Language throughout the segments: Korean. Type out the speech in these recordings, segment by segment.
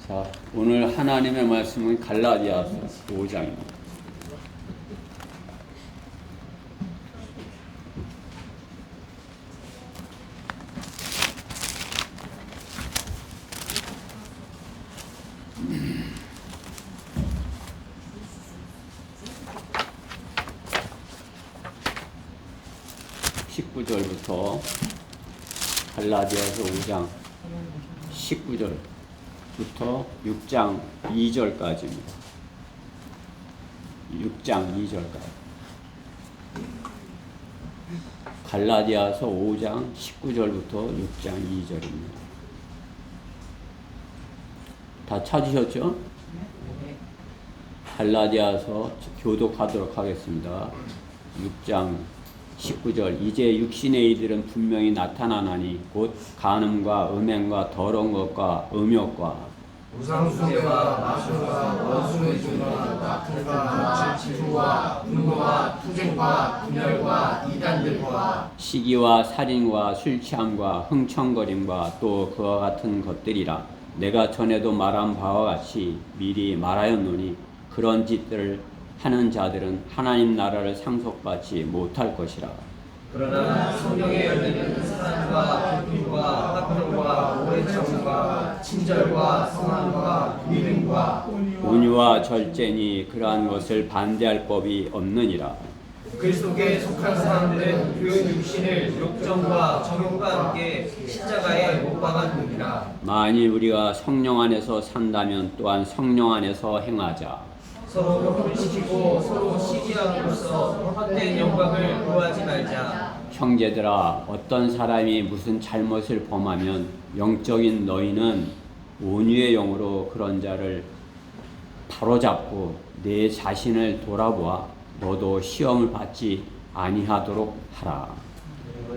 자, 오늘 하나님의 말씀은 갈라디아서 5장입니다. (19절부터) 갈라디아서 5장 19절부터 6장 2절까지입니다. 6장 2절까지. 갈라디아서 5장 19절부터 6장 2절입니다. 다 찾으셨죠? 갈라디아서 교독하도록 하겠습니다. 6장 19절. 이제 육신의 이들은 분명히 나타나나니 곧 간음과 음행과 더러운 것과 음욕과 우상숭배와 마술과 원수의존과 다툼과 질투와 분노와 투쟁과 분열과 이단들과 시기와 살인과 술취함과 흥청거림과 또 그와 같은 것들이라. 내가 전에도 말한 바와 같이 미리 말하였노니 그런 짓들을 하는 자들은 하나님 나라를 상속받지 못할 것이라. 그러나 성령의 열매는 사랑과 기쁨과 화평과 오래참과 친절과 성함과 믿음과 온유와 절제니 그러한 것을 반대할 법이 없느니라. 그리스도께 속한 사람들은 그 육신을 욕정과 정욕과 함께 십자가에 못 박았느니라. 만일 우리가 성령 안에서 산다면 또한 성령 안에서 행하자. 서로 혼시키고 서로 시기함으로써 헛된 영광을 구하지 말자. 형제들아, 어떤 사람이 무슨 잘못을 범하면 영적인 너희는 온유의 영으로 그런 자를 바로잡고 내 자신을 돌아보아 너도 시험을 받지 아니하도록 하라.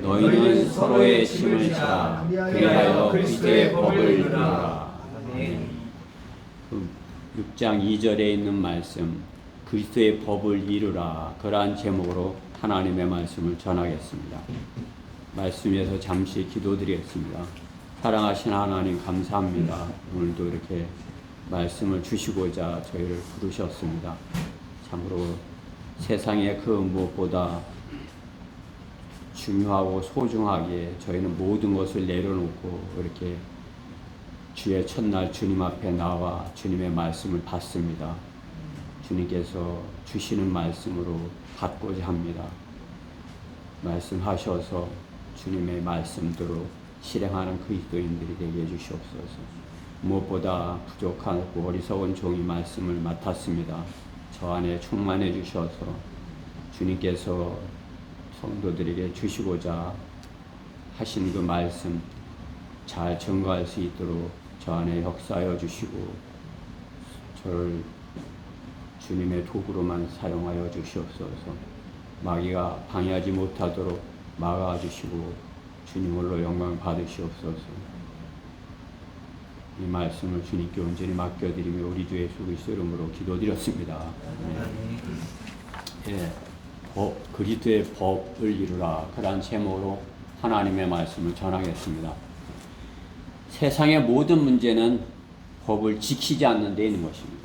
너희는 서로의 짐을 지라. 그리하여 그리스도의 법을 이루라. 6장 2절에 있는 말씀, 그리스도의 법을 이루라. 그러한 제목으로 하나님의 말씀을 전하겠습니다. 말씀에서 잠시 기도드리겠습니다. 사랑하신 하나님 감사합니다. 오늘도 이렇게 말씀을 주시고자 저희를 부르셨습니다. 참으로 세상의 그 무엇보다 중요하고 소중하게 저희는 모든 것을 내려놓고 이렇게 주의 첫날 주님 앞에 나와 주님의 말씀을 받습니다. 주님께서 주시는 말씀으로 받고자 합니다. 말씀하셔서 주님의 말씀대로 실행하는 그리스도인들이 되게 해주시옵소서. 무엇보다 부족하고 어리석은 종이 말씀을 맡았습니다. 저 안에 충만해 주셔서 주님께서 성도들에게 주시고자 하신 그 말씀 잘 증거할 수 있도록 저 안에 역사하여 주시고 저를 주님의 도구로만 사용하여 주시옵소서. 마귀가 방해하지 못하도록 막아 주시고 주님으로 영광을 받으시옵소서. 이 말씀을 주님께 온전히 맡겨드리며 우리 주 예수 그리스도 이름으로 기도드렸습니다. 예, 그리스도의 법을 이루라. 그러한 제목으로 하나님의 말씀을 전하겠습니다. 세상의 모든 문제는 법을 지키지 않는 데 있는 것입니다.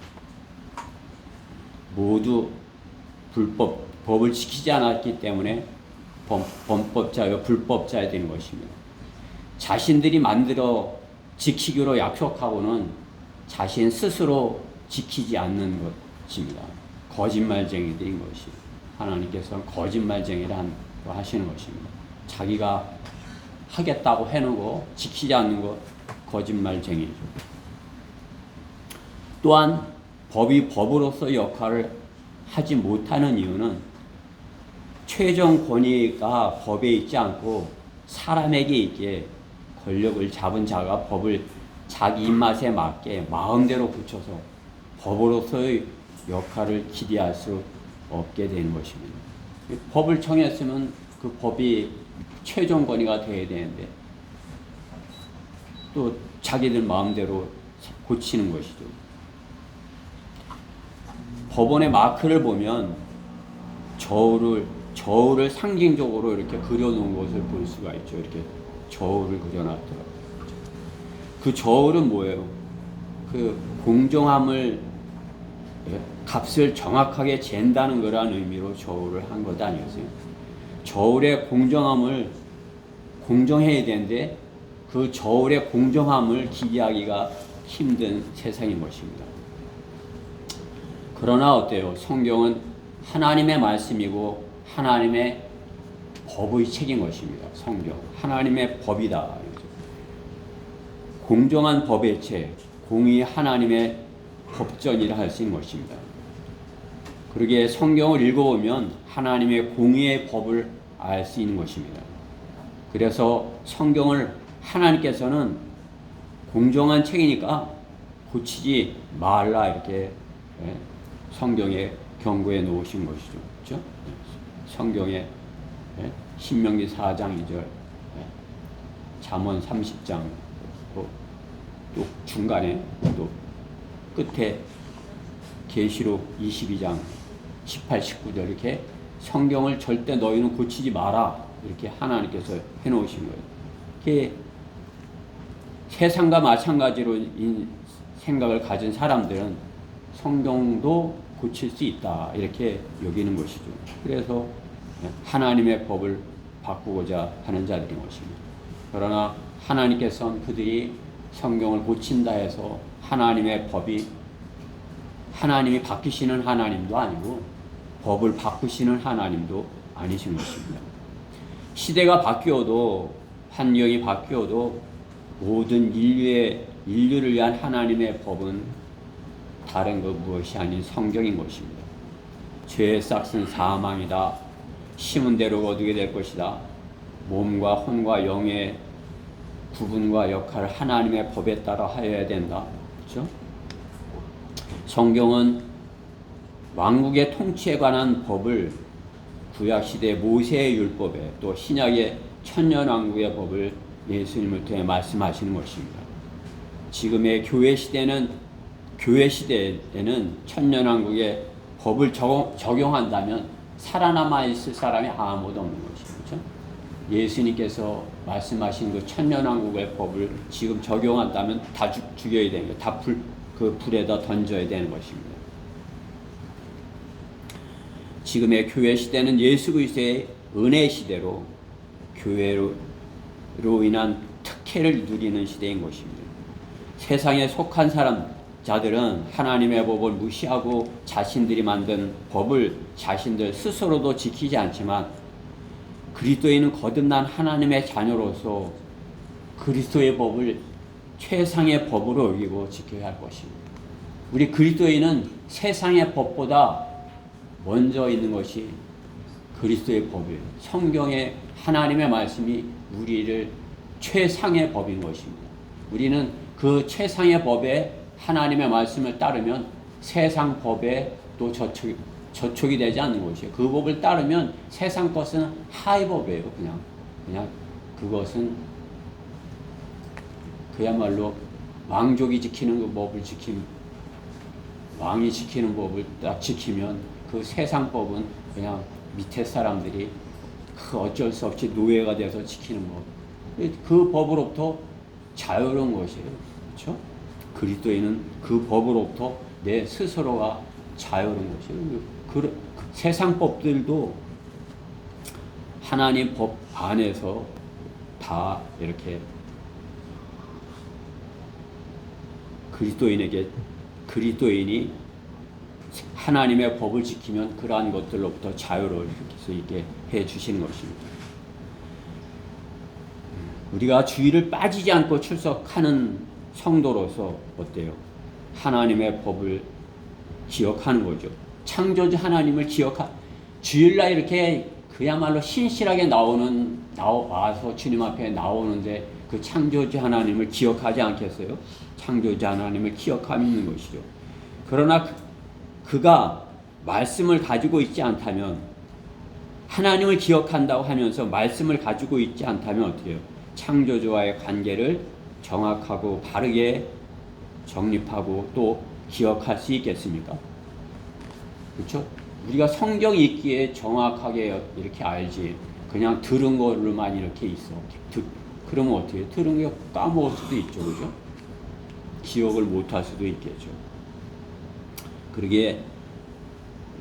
모두 법을 지키지 않았기 때문에 범법자요 불법자가 되는 것입니다. 자신들이 만들어 지키기로 약속하고는 자신 스스로 지키지 않는 것입니다. 거짓말쟁이들인 것이 하나님께서 거짓말쟁이라고 하시는 것입니다. 자기가 하겠다고 해놓고 지키지 않는 것 거짓말쟁이죠. 또한 법이 법으로서 역할을 하지 못하는 이유는 최종 권위가 법에 있지 않고 사람에게 있기에 권력을 잡은 자가 법을 자기 입맛에 맞게 마음대로 붙여서 법으로서의 역할을 기대할 수 없게 되는 것입니다. 법을 정했으면 그 법이 최종 권위가 되어야 되는데 또 자기들 마음대로 고치는 것이죠. 법원의 마크를 보면 저울을 상징적으로 이렇게 그려놓은 것을 볼 수가 있죠. 이렇게 저울을 그려놨더라고요. 그 저울은 뭐예요? 그 공정함을 값을 정확하게 잰다는 거라는 의미로 저울을 한 것 아니었어요. 저울의 공정함을 공정해야 되는데 그 저울의 공정함을 기계하기가 힘든 세상인 것입니다. 그러나 어때요? 성경은 하나님의 말씀이고 하나님의 법의 책인 것입니다. 성경 하나님의 법이다. 공정한 법의 책, 공의 하나님의 법전이라 할 수 있는 것입니다. 그러기에 성경을 읽어보면 하나님의 공의의 법을 알 수 있는 것입니다. 그래서 성경을 하나님께서는 공정한 책이니까 고치지 말라 이렇게 성경에 경고해 놓으신 것이죠. 그렇죠? 성경에 신명기 4장 2절, 잠언 30장, 또 중간에 또 끝에 계시록 22장 18, 19절 이렇게 성경을 절대 너희는 고치지 마라 이렇게 하나님께서 해놓으신 거예요. 이게 세상과 마찬가지로 생각을 가진 사람들은 성경도 고칠 수 있다 이렇게 여기는 것이죠. 그래서 하나님의 법을 바꾸고자 하는 자들인 것입니다. 그러나 하나님께서는 그들이 성경을 고친다 해서 하나님의 법이 하나님이 바뀌시는 하나님도 아니고 법을 바꾸시는 하나님도 아니신 것입니다. 시대가 바뀌어도 환경이 바뀌어도 모든 인류를 위한 하나님의 법은 다른 것 무엇이 아닌 성경인 것입니다. 죄의 싹은 사망이다. 심은 대로 거두게 될 것이다. 몸과 혼과 영의 구분과 역할을 하나님의 법에 따라 하여야 된다. 그렇죠? 성경은 왕국의 통치에 관한 법을 구약시대 모세의 율법에 또 신약의 천년왕국의 법을 예수님을 통해 말씀하시는 것입니다. 지금의 교회 시대에는 천년왕국의 법을 적용한다면 살아남아 있을 사람이 아무도 없는 것이죠. 그렇죠? 예수님께서 말씀하신 그 천년왕국의 법을 지금 적용한다면 다 죽여야 되는 거예요. 다 불에다 던져야 되는 것입니다. 지금의 교회 시대는 예수 그리스도의 은혜 시대로 교회로 인한 특혜를 누리는 시대인 것입니다. 세상에 속한 자들은 하나님의 법을 무시하고 자신들이 만든 법을 자신들 스스로도 지키지 않지만 그리스도인은 거듭난 하나님의 자녀로서 그리스도의 법을 최상의 법으로 여기고 지켜야 할 것입니다. 우리 그리스도인은 세상의 법보다 먼저 있는 것이 그리스도의 법이에요. 성경의 하나님의 말씀이 우리를 최상의 법인 것입니다. 우리는 그 최상의 법에 하나님의 말씀을 따르면 세상 법에 또 저촉이 되지 않는 것이에요. 그 법을 따르면 세상 것은 하위 법이에요. 그냥 그것은 그야말로 왕족이 지키는 그 법을 왕이 지키는 법을 딱 지키면 그 세상 법은 그냥 밑에 사람들이 그 어쩔 수 없이 노예가 돼서 지키는 법. 그 법으로부터 자유로운 것이에요. 그렇죠? 그리스도인은 그 법으로부터 내 스스로가 자유로운 것이에요. 세상 법들도 하나님 법 안에서 다 이렇게 그리스도인이 하나님의 법을 지키면 그러한 것들로부터 자유로울 수 있게 해 주시는 것입니다. 우리가 주의를 빠지지 않고 출석하는 성도로서 어때요? 하나님의 법을 기억하는 거죠. 창조주 하나님을 주일날 이렇게 그야말로 신실하게 와서 주님 앞에 나오는데 그 창조주 하나님을 기억하지 않겠어요? 창조주 하나님을 기억하고 있는 것이죠. 그러나 그가 말씀을 가지고 있지 않다면, 하나님을 기억한다고 하면서 말씀을 가지고 있지 않다면 어떻게 해요? 창조주와의 관계를 정확하고 바르게 정립하고 또 기억할 수 있겠습니까? 그렇죠? 우리가 성경 읽기에 정확하게 이렇게 알지, 그냥 들은 걸로만 이렇게 있어. 그러면 어떻게 해요? 들은 게 까먹을 수도 있죠. 그죠? 기억을 못할 수도 있겠죠. 그러기에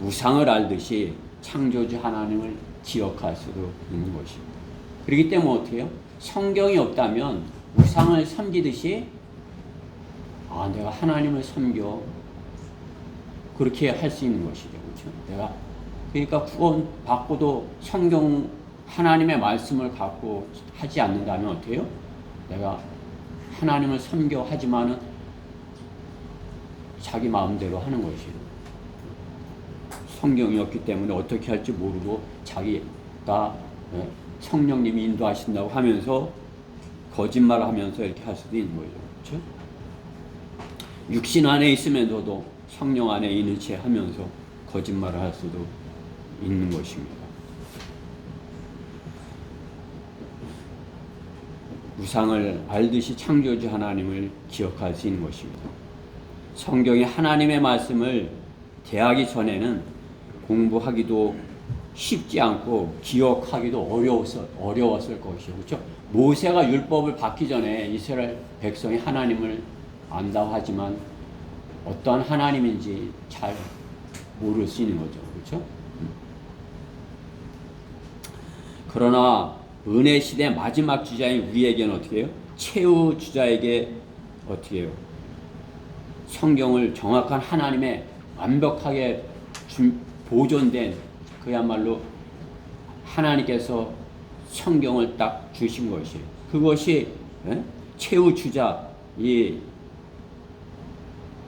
우상을 알듯이 창조주 하나님을 기억할 수도 있는 것입니다. 그렇기 때문에 어떻게 해요? 성경이 없다면 우상을 섬기듯이 내가 하나님을 섬겨 그렇게 할 수 있는 것이죠. 그렇죠? 그러니까 구원 받고도 성경 하나님의 말씀을 갖고 하지 않는다면 어떻게 해요? 내가 하나님을 섬겨 하지만은 자기 마음대로 하는 것이에요. 성경이 없기 때문에 어떻게 할지 모르고 자기가 성령님이 인도하신다고 하면서 거짓말을 하면서 이렇게 할 수도 있는 거죠. 그렇죠? 육신 안에 있으면서도 성령 안에 있는 채 하면서 거짓말을 할 수도 있는 것입니다. 우상을 알듯이 창조주 하나님을 기억할 수 있는 것입니다. 성경의 하나님의 말씀을 대하기 전에는 공부하기도 쉽지 않고 기억하기도 어려웠을 것이죠. 그렇죠? 모세가 율법을 받기 전에 이스라엘 백성이 하나님을 안다고 하지만 어떠한 하나님인지 잘 모를 수 있는 거죠. 그렇죠? 그러나 은혜 시대 마지막 주자인 우리에게는 어떻게 해요? 최후 주자에게 어떻게 해요? 성경을 정확한 하나님의 완벽하게 보존된 그야말로 하나님께서 성경을 딱 주신 것이에요. 그것이 최후 주자,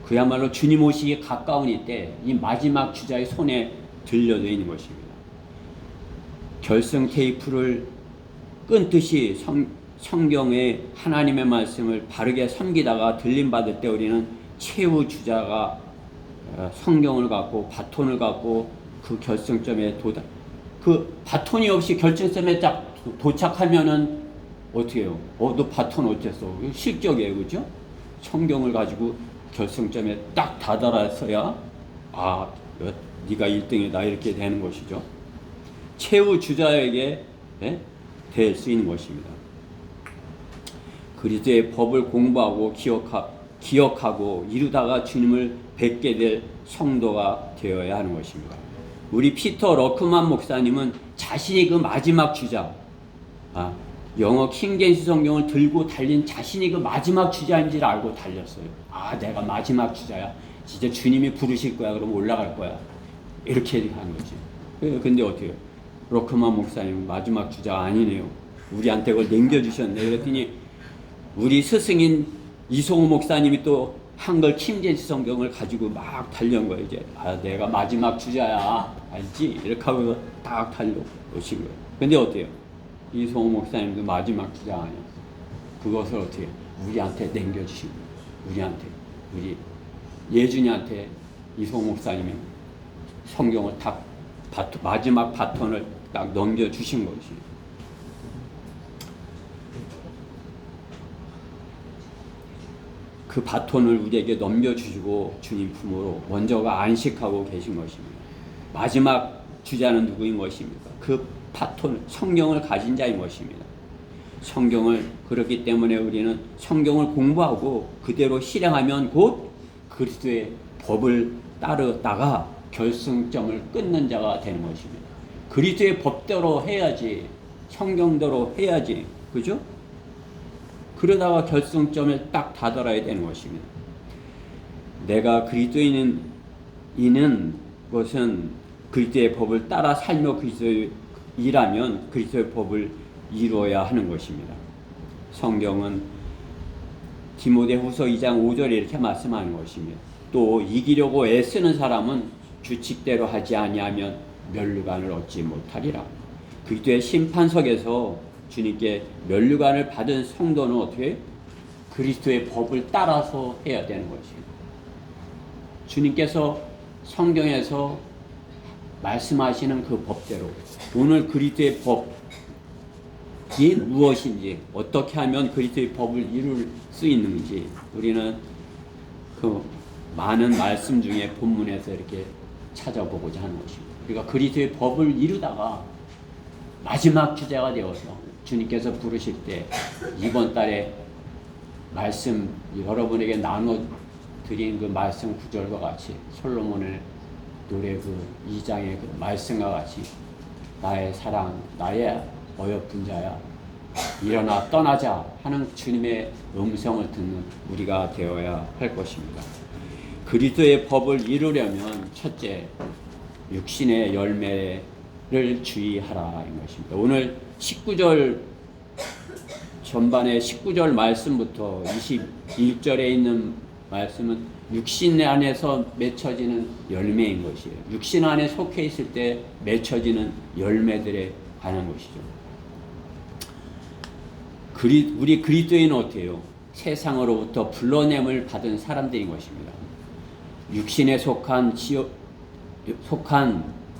그야말로 주님 오시기 가까운 이때 이 마지막 주자의 손에 들려져 있는 것입니다. 결승 테이프를 끊듯이 성경의 하나님의 말씀을 바르게 섬기다가 들림받을 때 우리는 최후 주자가 성경을 갖고 바톤을 갖고 그 결승점에 그 바톤이 없이 결승점에 딱 도착하면은 어떻게 해요? 너 바톤 어땠어? 실격이에요. 그죠? 성경을 가지고 결승점에 딱 다다랐어야 네가 1등이다 이렇게 되는 것이죠. 최후 주자에게 될 수 있는 것입니다. 그리스도의 법을 공부하고 기억하고 이루다가 주님을 뵙게 될 성도가 되어야 하는 것입니다. 우리 피터 러크만 목사님은 자신이 그 마지막 주자, 영어 킹제임스 성경을 들고 달린 자신이 그 마지막 주자인지를 알고 달렸어요. 내가 마지막 주자야. 진짜 주님이 부르실 거야. 그럼 올라갈 거야. 이렇게 하는 거지. 근데 어떻게 해요? 러크만 목사님 마지막 주자가 아니네요. 우리한테 그걸 남겨주셨네. 그랬더니 우리 스승인 이송호 목사님이 또 한글 킹제임스 성경을 가지고 막 달려온 거예요. 이제 내가 마지막 주자야. 알지? 이렇게 하고 딱 달려오신 거예요. 근데 어때요? 이송호 목사님도 마지막 주자 아니었어요. 그것을 어떻게 우리한테 남겨주신 거예요. 우리한테, 우리 예준이한테 이송호 목사님이 성경을 딱 마지막 바톤을 딱 넘겨주신 것이에요. 그 바톤을 우리에게 넘겨주시고 주님 품으로 먼저가 안식하고 계신 것입니다. 마지막 주자는 누구인 것입니까? 그 바톤, 성경을 가진 자인 것입니다. 성경을 그렇기 때문에 우리는 성경을 공부하고 그대로 실행하면 곧 그리스도의 법을 따르다가 결승점을 끊는 자가 되는 것입니다. 그리스도의 법대로 해야지, 성경대로 해야지, 그죠? 그러다가 결승점에 딱 다다라야 되는 것입니다. 내가 그리스도인인 것은 그리스도의 법을 따라 살며 그리스도인이라면 그리스도의 법을 이루어야 하는 것입니다. 성경은 디모데후서 2장 5절에 이렇게 말씀하는 것입니다. 또 이기려고 애쓰는 사람은 규칙대로 하지 아니하면 면류관을 얻지 못하리라. 그리스도의 심판석에서 주님께 면류관을 받은 성도는 어떻게 그리스도의 법을 따라서 해야 되는 것입니다. 주님께서 성경에서 말씀하시는 그 법대로 오늘 그리스도의 법이 무엇인지 어떻게 하면 그리스도의 법을 이룰 수 있는지 우리는 그 많은 말씀 중에 본문에서 이렇게 찾아보고자 하는 것입니다. 우리가 그리스도의 법을 이루다가 마지막 주자가 되어서 주님께서 부르실 때 이번 달에 말씀 여러분에게 나눠 드린 그 말씀 구절과 같이 솔로몬의 노래 그 2장의 그 말씀과 같이 나의 사랑, 나의 어여쁜 자야, 일어나 떠나자 하는 주님의 음성을 듣는 우리가 되어야 할 것입니다. 그리스도의 법을 이루려면 첫째, 육신의 열매를 주의하라 인 것입니다. 오늘 19절 전반의 19절 말씀부터 21절에 있는 말씀은 육신 안에서 맺혀지는 열매인 것이에요. 육신 안에 속해 있을 때 맺혀지는 열매들에 관한 것이죠. 우리 그리스도인은 어때요? 세상으로부터 불러냄을 받은 사람들인 것입니다. 육신에 속한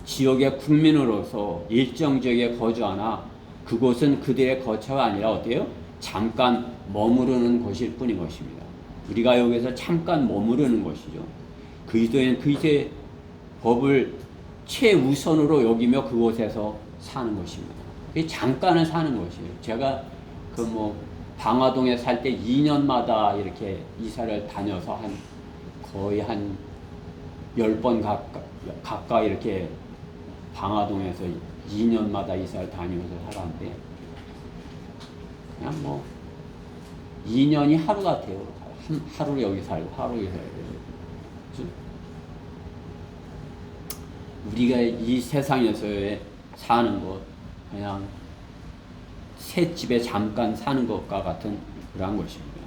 지옥의 국민으로서 일정 지역에 거주하나 그곳은 그들의 거처가 아니라 어때요? 잠깐 머무르는 곳일 뿐인 것입니다. 우리가 여기서 잠깐 머무르는 것이죠. 그리스도인 그리스도의 법을 최우선으로 여기며 그곳에서 사는 것입니다. 잠깐은 사는 것이에요. 제가 방화동에 살 때 2년마다 이렇게 이사를 다녀서 거의 한 10번 가까이 이렇게 방화동에서 2년마다 이사를 다니면서 살았는데 그냥 2년이 하루 같아요. 하루 여기 살고 하루 여기 살고. 우리가 이 세상에서의 사는 것 그냥 셋집에 잠깐 사는 것과 같은 그러한 것입니다.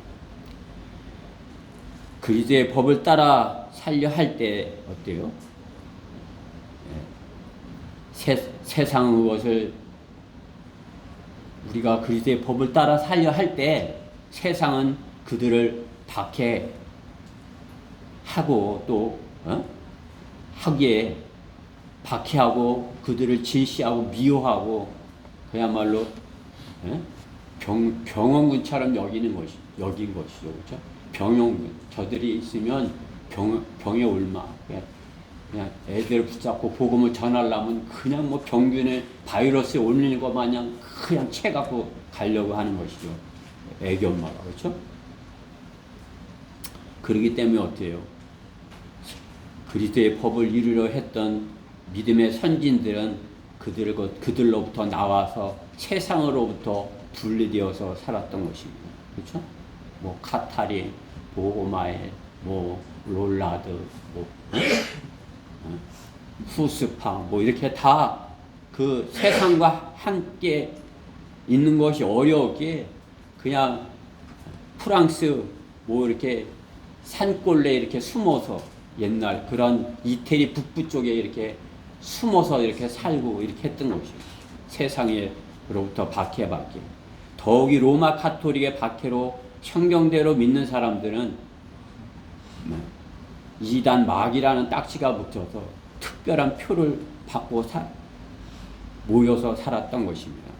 그리스도의 법을 따라 살려 할 때 어때요? 세상의 것을 우리가 그리스도의 법을 따라 살려 할 때 세상은 그들을 박해하고 또 하기에 박해하고 그들을 질시하고 미워하고 그야말로 병원군처럼 여긴 것이죠. 그렇죠? 병원군. 저들이 있으면 병에 옮아. 그냥 애들을 붙잡고 복음을 전하려면 그냥 병균에 바이러스에 올리는 것 마냥 그냥 채 갖고 가려고 하는 것이죠. 애기 엄마가. 그렇죠? 그렇기 때문에 어때요? 그리스도의 법을 이루려 했던 믿음의 선진들은 그들로부터 나와서 세상으로부터 분리되어서 살았던 것입니다. 그렇죠? 카타린, 보호마엘, 롤라드, 후스파, 이렇게 다 그 세상과 함께 있는 것이 어려웠기에 그냥 프랑스 이렇게 산골에 이렇게 숨어서 옛날 그런 이태리 북부 쪽에 이렇게 숨어서 이렇게 살고 이렇게 했던 것이에요. 세상으로부터 박해받기. 더욱이 로마 카톨릭의 박해로 성경대로 믿는 사람들은 이단 마귀라는 딱지가 붙어서 특별한 표를 받고 모여서 살았던 것입니다.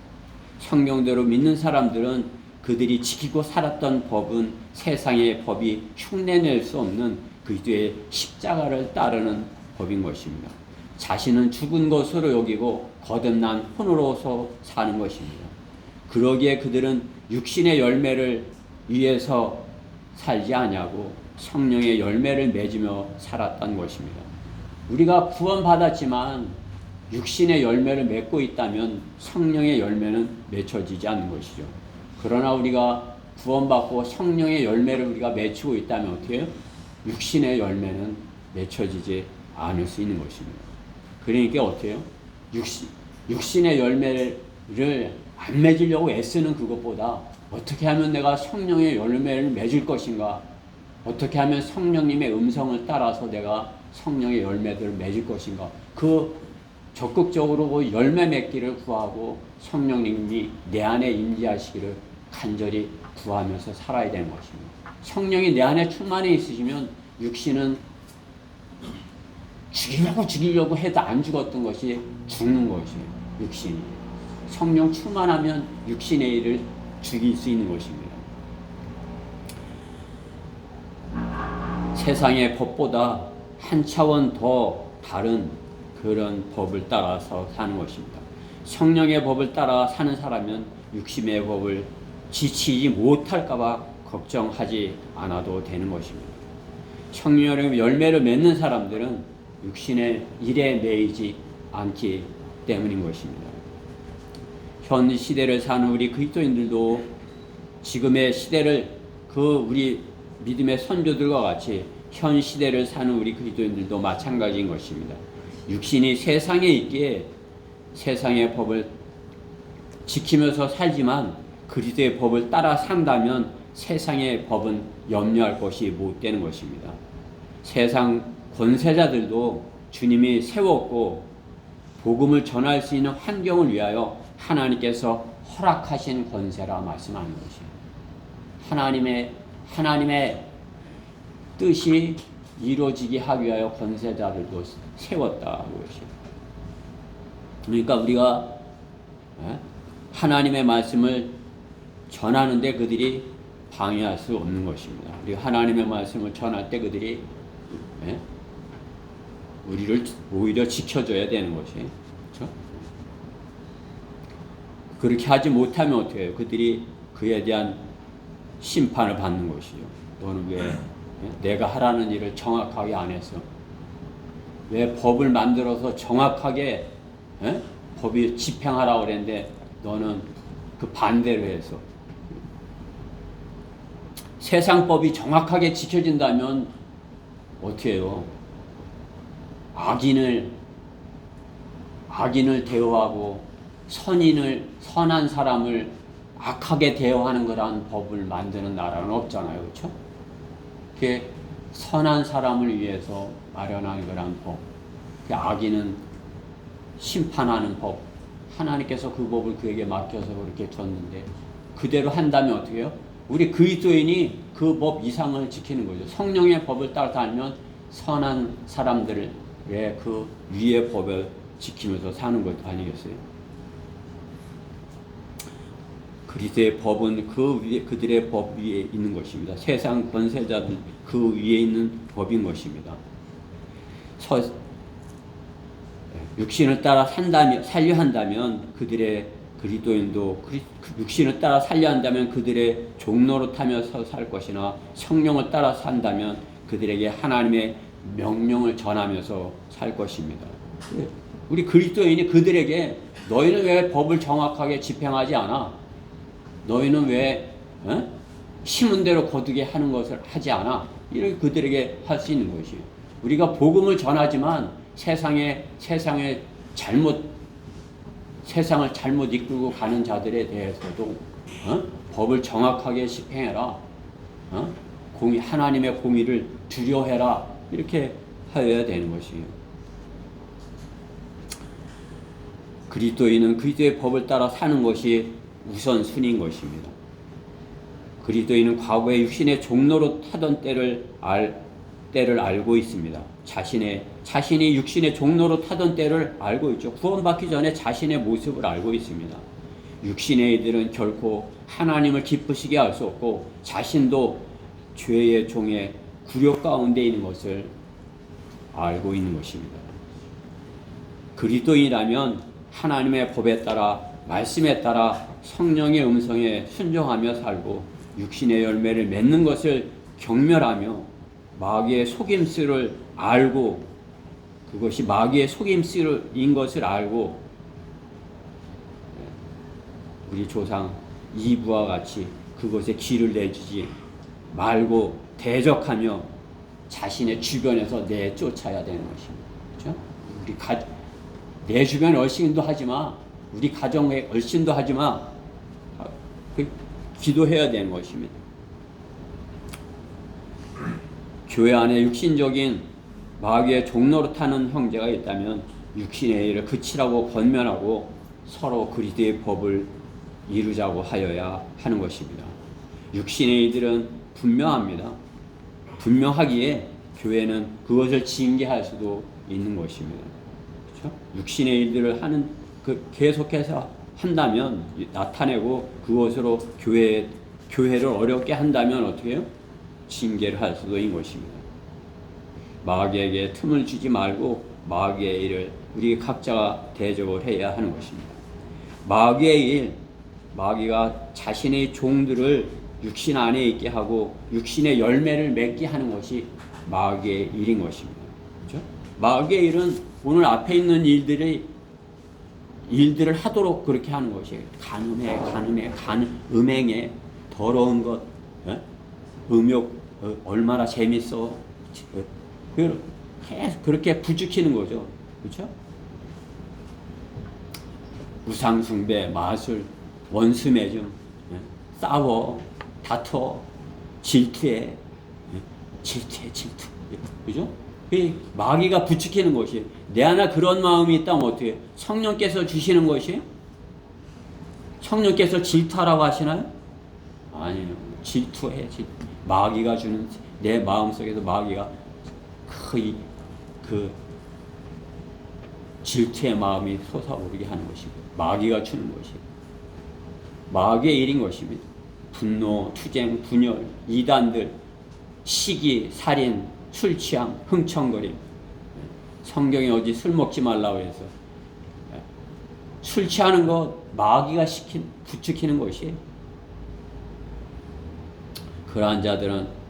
성경대로 믿는 사람들은 그들이 지키고 살았던 법은 세상의 법이 흉내낼 수 없는 그리스도의 십자가를 따르는 법인 것입니다. 자신은 죽은 것으로 여기고 거듭난 혼으로서 사는 것입니다. 그러기에 그들은 육신의 열매를 위해서 살지 아니하고 성령의 열매를 맺으며 살았던 것입니다. 우리가 구원받았지만 육신의 열매를 맺고 있다면 성령의 열매는 맺혀지지 않는 것이죠. 그러나 우리가 구원받고 성령의 열매를 우리가 맺히고 있다면 어떻게 해요? 육신의 열매는 맺혀지지 않을 수 있는 것입니다. 그러니까 어떻게 해요? 육신의 열매를 안 맺으려고 애쓰는 그것보다 어떻게 하면 내가 성령의 열매를 맺을 것인가? 어떻게 하면 성령님의 음성을 따라서 내가 성령의 열매들을 맺을 것인가? 적극적으로 열매 맺기를 구하고 성령님이 내 안에 임재하시기를 간절히 구하면서 살아야 되는 것입니다. 성령이 내 안에 충만해 있으시면 육신은 죽이려고 해도 안 죽었던 것이 죽는 것이에요. 육신이. 성령 충만하면 육신의 일을 죽일 수 있는 것입니다. 세상의 법보다 한 차원 더 다른 그런 법을 따라서 사는 것입니다. 성령의 법을 따라 사는 사람은 육신의 법을 지치지 못할까봐 걱정하지 않아도 되는 것입니다. 청년의 열매를 맺는 사람들은 육신의 일에 매이지 않기 때문인 것입니다. 현 시대를 사는 우리 그리스도인들도 지금의 시대를 우리 믿음의 선조들과 같이 현 시대를 사는 우리 그리스도인들도 마찬가지인 것입니다. 육신이 세상에 있기에 세상의 법을 지키면서 살지만 그리스도의 법을 따라 산다면 세상의 법은 염려할 것이 못 되는 것입니다. 세상 권세자들도 주님이 세웠고 복음을 전할 수 있는 환경을 위하여 하나님께서 허락하신 권세라 말씀하는 것이에요. 하나님의 뜻이 이루어지게 하기 위하여 권세자들도 세웠다는 것이에요. 그러니까 우리가 하나님의 말씀을 전하는데 그들이 방해할 수 없는 것입니다. 우리가 하나님의 말씀을 전할 때 그들이 우리를 오히려 지켜줘야 되는 것이, 그렇죠? 그렇게 하지 못하면 어떻게 해요? 그들이 그에 대한 심판을 받는 것이죠. 너는 왜 내가 하라는 일을 정확하게 안 했어? 왜 법을 만들어서 정확하게 법이 집행하라고 그랬는데 너는 그 반대로 해서. 세상 법이 정확하게 지켜진다면 어떻게 해요? 악인을 대우하고 선한 사람을 악하게 대우하는 거란 법을 만드는 나라는 없잖아요. 그렇죠? 그게 선한 사람을 위해서 마련한 거란 법. 악인은 심판하는 법. 하나님께서 그 법을 그에게 맡겨서 그렇게 줬는데 그대로 한다면 어떻게 해요? 우리 그리스도인이 그 법 이상을 지키는 거죠. 성령의 법을 따라 살면 선한 사람들의 그 위의 법을 지키면서 사는 것 아니겠어요? 그리스도의 법은 그들의 법 위에 있는 것입니다. 세상 권세자들 그 위에 있는 법인 것입니다. 육신을 따라 살려 한다면 그들의 그리스도인도 육신을 따라 살려 한다면 그들의 종노릇하면서 살 것이나 성령을 따라 산다면 그들에게 하나님의 명령을 전하면서 살 것입니다. 우리 그리스도인이 그들에게 너희는 왜 법을 정확하게 집행하지 않아? 너희는 왜 심은 대로 거두게 하는 것을 하지 않아? 이렇게 그들에게 할 수 있는 것이에요. 우리가 복음을 전하지만 세상을 잘못 이끌고 가는 자들에 대해서도 법을 정확하게 집행해라. 하나님의 공의를 두려워해라. 이렇게 하여야 되는 것이에요. 그리스도인은 그리스도의 법을 따라 사는 것이 우선순위인 것입니다. 그리스도인은 과거에 육신의 종로로 타던 때를 알고 있습니다. 자신이 육신의 종로로 타던 때를 알고 있죠. 구원받기 전에 자신의 모습을 알고 있습니다. 육신의 이들은 결코 하나님을 기쁘시게 할 수 없고 자신도 죄의 종의 굴욕 가운데 있는 것을 알고 있는 것입니다. 그리스도인이라면 하나님의 법에 따라 말씀에 따라 성령의 음성에 순종하며 살고 육신의 열매를 맺는 것을 경멸하며 마귀의 속임수를 알고 그것이 마귀의 속임수인 것을 알고 우리 조상 이브와 같이 그것에 귀를 내주지 말고 대적하며 자신의 주변에서 내쫓아야 되는 것입니다. 그렇죠? 내 주변 얼씬도 하지 마. 우리 가정에 얼씬도 하지 마. 기도해야 되는 것입니다. 교회 안에 육신적인 마귀의 종노릇하는 형제가 있다면 육신의 일을 그치라고 권면하고 서로 그리스도의 법을 이루자고 하여야 하는 것입니다. 육신의 일들은 분명합니다. 분명하기에 교회는 그것을 징계할 수도 있는 것입니다. 그렇죠? 육신의 일들을 하는 계속해서 한다면 나타내고 그것으로 교회를 어렵게 한다면 어떻게 해요? 징계를 할 수도 있는 것입니다. 마귀에게 틈을 주지 말고 마귀의 일을 우리 각자가 대적을 해야 하는 것입니다. 마귀의 일, 마귀가 자신의 종들을 육신 안에 있게 하고 육신의 열매를 맺게 하는 것이 마귀의 일인 것입니다. 그렇죠? 마귀의 일은 오늘 앞에 있는 일들을 하도록 그렇게 하는 것이에요. 음행에 더러운 것, 음욕, 얼마나 재밌어. 계속 그렇게 부추기는 거죠. 그렇죠? 우상숭배, 마술, 원수매즘, 싸워, 다퉈, 질투. 그죠? 마귀가 부추기는 것이 내 안에 그런 마음이 있다면 어떻게 성령께서 주시는 것이 성령께서 질투하라고 하시나요? 아니에요. 질투해. 마귀가 주는 내 마음속에서 마귀가 그 질투의 마음이 솟아오르게 하는 것입니다. 마귀가 주는 것이 마귀의 일인 것입니다. 분노, 투쟁, 분열, 이단들, 시기, 살인, 술 취함, 흥청거림. 성경에 어디 술 먹지 말라고 해서 술 취하는 것 마귀가 부추기는 것이 그러한 자들은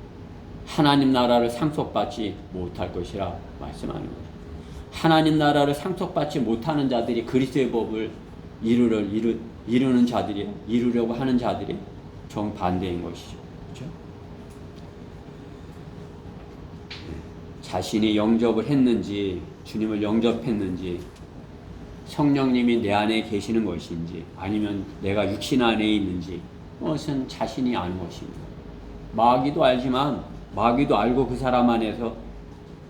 하나님 나라를 상속받지 못할 것이라 말씀하는 거죠. 하나님 나라를 상속받지 못하는 자들이 그리스도의 법을 이루는 자들이 이루려고 하는 자들이 정반대인 것이죠. 그렇죠? 자신이 영접을 했는지 주님을 영접했는지 성령님이 내 안에 계시는 것인지 아니면 내가 육신 안에 있는지 그것은 자신이 아는 것입니다. 마귀도 알지만 마귀도 알고 그 사람 안에서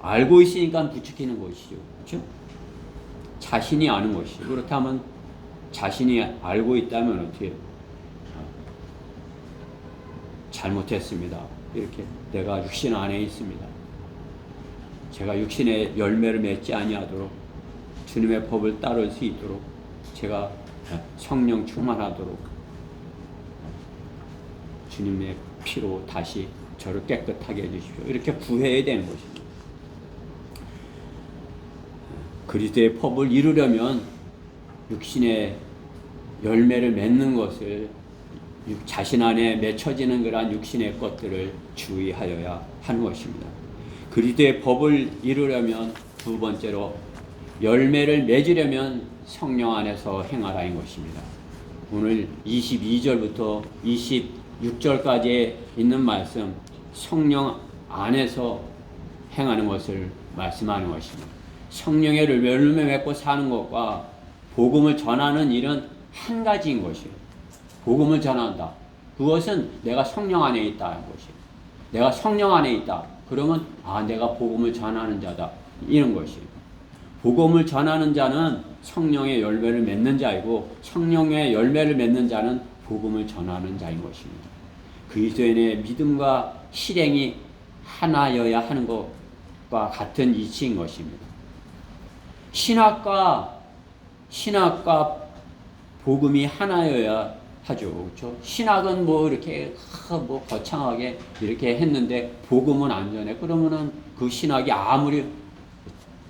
알고 있으니까 부추기는 것이죠. 그렇죠? 자신이 아는 것이죠. 그렇다면 자신이 알고 있다면 어떻게 잘못했습니다. 이렇게 내가 육신 안에 있습니다. 제가 육신의 열매를 맺지 아니하도록 주님의 법을 따를 수 있도록 제가 성령 충만하도록 주님의 피로 다시 저를 깨끗하게 해주십시오. 이렇게 구해야 되는 것입니다. 그리스도의 법을 이루려면 육신의 열매를 맺는 것을 자신 안에 맺혀지는 그러한 육신의 것들을 주의하여야 하는 것입니다. 그리스도의 법을 이루려면 두 번째로 열매를 맺으려면 성령 안에서 행하라는 것입니다. 오늘 22절부터 26절까지 있는 말씀 성령 안에서 행하는 것을 말씀하는 것입니다. 성령의 열매 맺고 사는 것과 복음을 전하는 일은 한 가지인 것이에요. 복음을 전한다. 그것은 내가 성령 안에 있다는 것이에요. 내가 성령 안에 있다. 그러면 내가 복음을 전하는 자다. 이런 것이에요. 복음을 전하는 자는 성령의 열매를 맺는 자이고 성령의 열매를 맺는 자는 복음을 전하는 자인 것입니다. 그리스도인의 믿음과 실행이 하나여야 하는 것과 같은 이치인 것입니다. 신학과 복음이 하나여야 하죠. 그렇죠? 신학은 이렇게 거창하게 이렇게 했는데 복음은 안 전해. 그러면은 그 신학이 아무리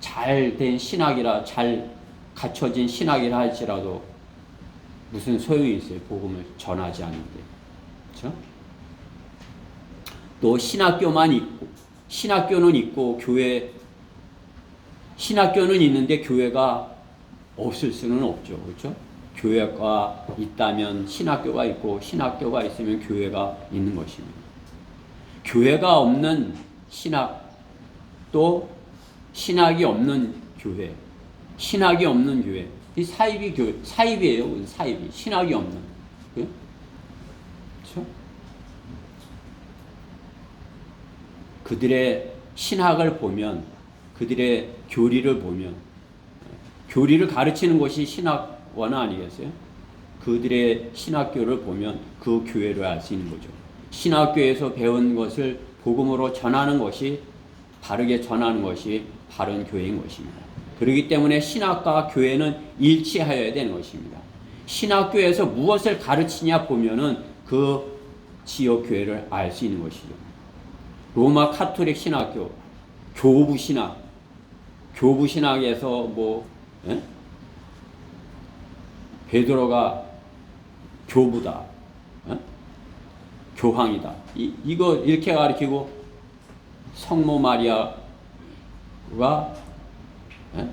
잘 된 신학이라 잘 갖춰진 신학이라 할지라도 무슨 소용이 있어요? 복음을 전하지 않는데. 그렇죠? 또 신학교는 있고 신학교는 있는데 교회가 없을 수는 없죠. 그렇죠? 교회가 있다면 신학교가 있고 신학교가 있으면 교회가 있는 것입니다. 교회가 없는 신학 또 신학이 없는 교회, 신학이 없는 교회, 이 사입이에요. 사입이 신학이 없는. 그렇죠? 그들의 신학을 보면, 그들의 교리를 보면, 교리를 가르치는 것이 신학원 아니겠어요? 그들의 신학교를 보면 그 교회를 알 수 있는 거죠. 신학교에서 배운 것을 복음으로 전하는 것이 바르게 전하는 것이 바른 교회인 것입니다. 그렇기 때문에 신학과 교회는 일치하여야 되는 것입니다. 신학교에서 무엇을 가르치냐 보면은 그 지역 교회를 알 수 있는 것이죠. 로마 카톨릭 신학교, 교부 신학에서 베드로가 교부다. 교황이다. 이거 이렇게 가르치고 성모 마리아가 예?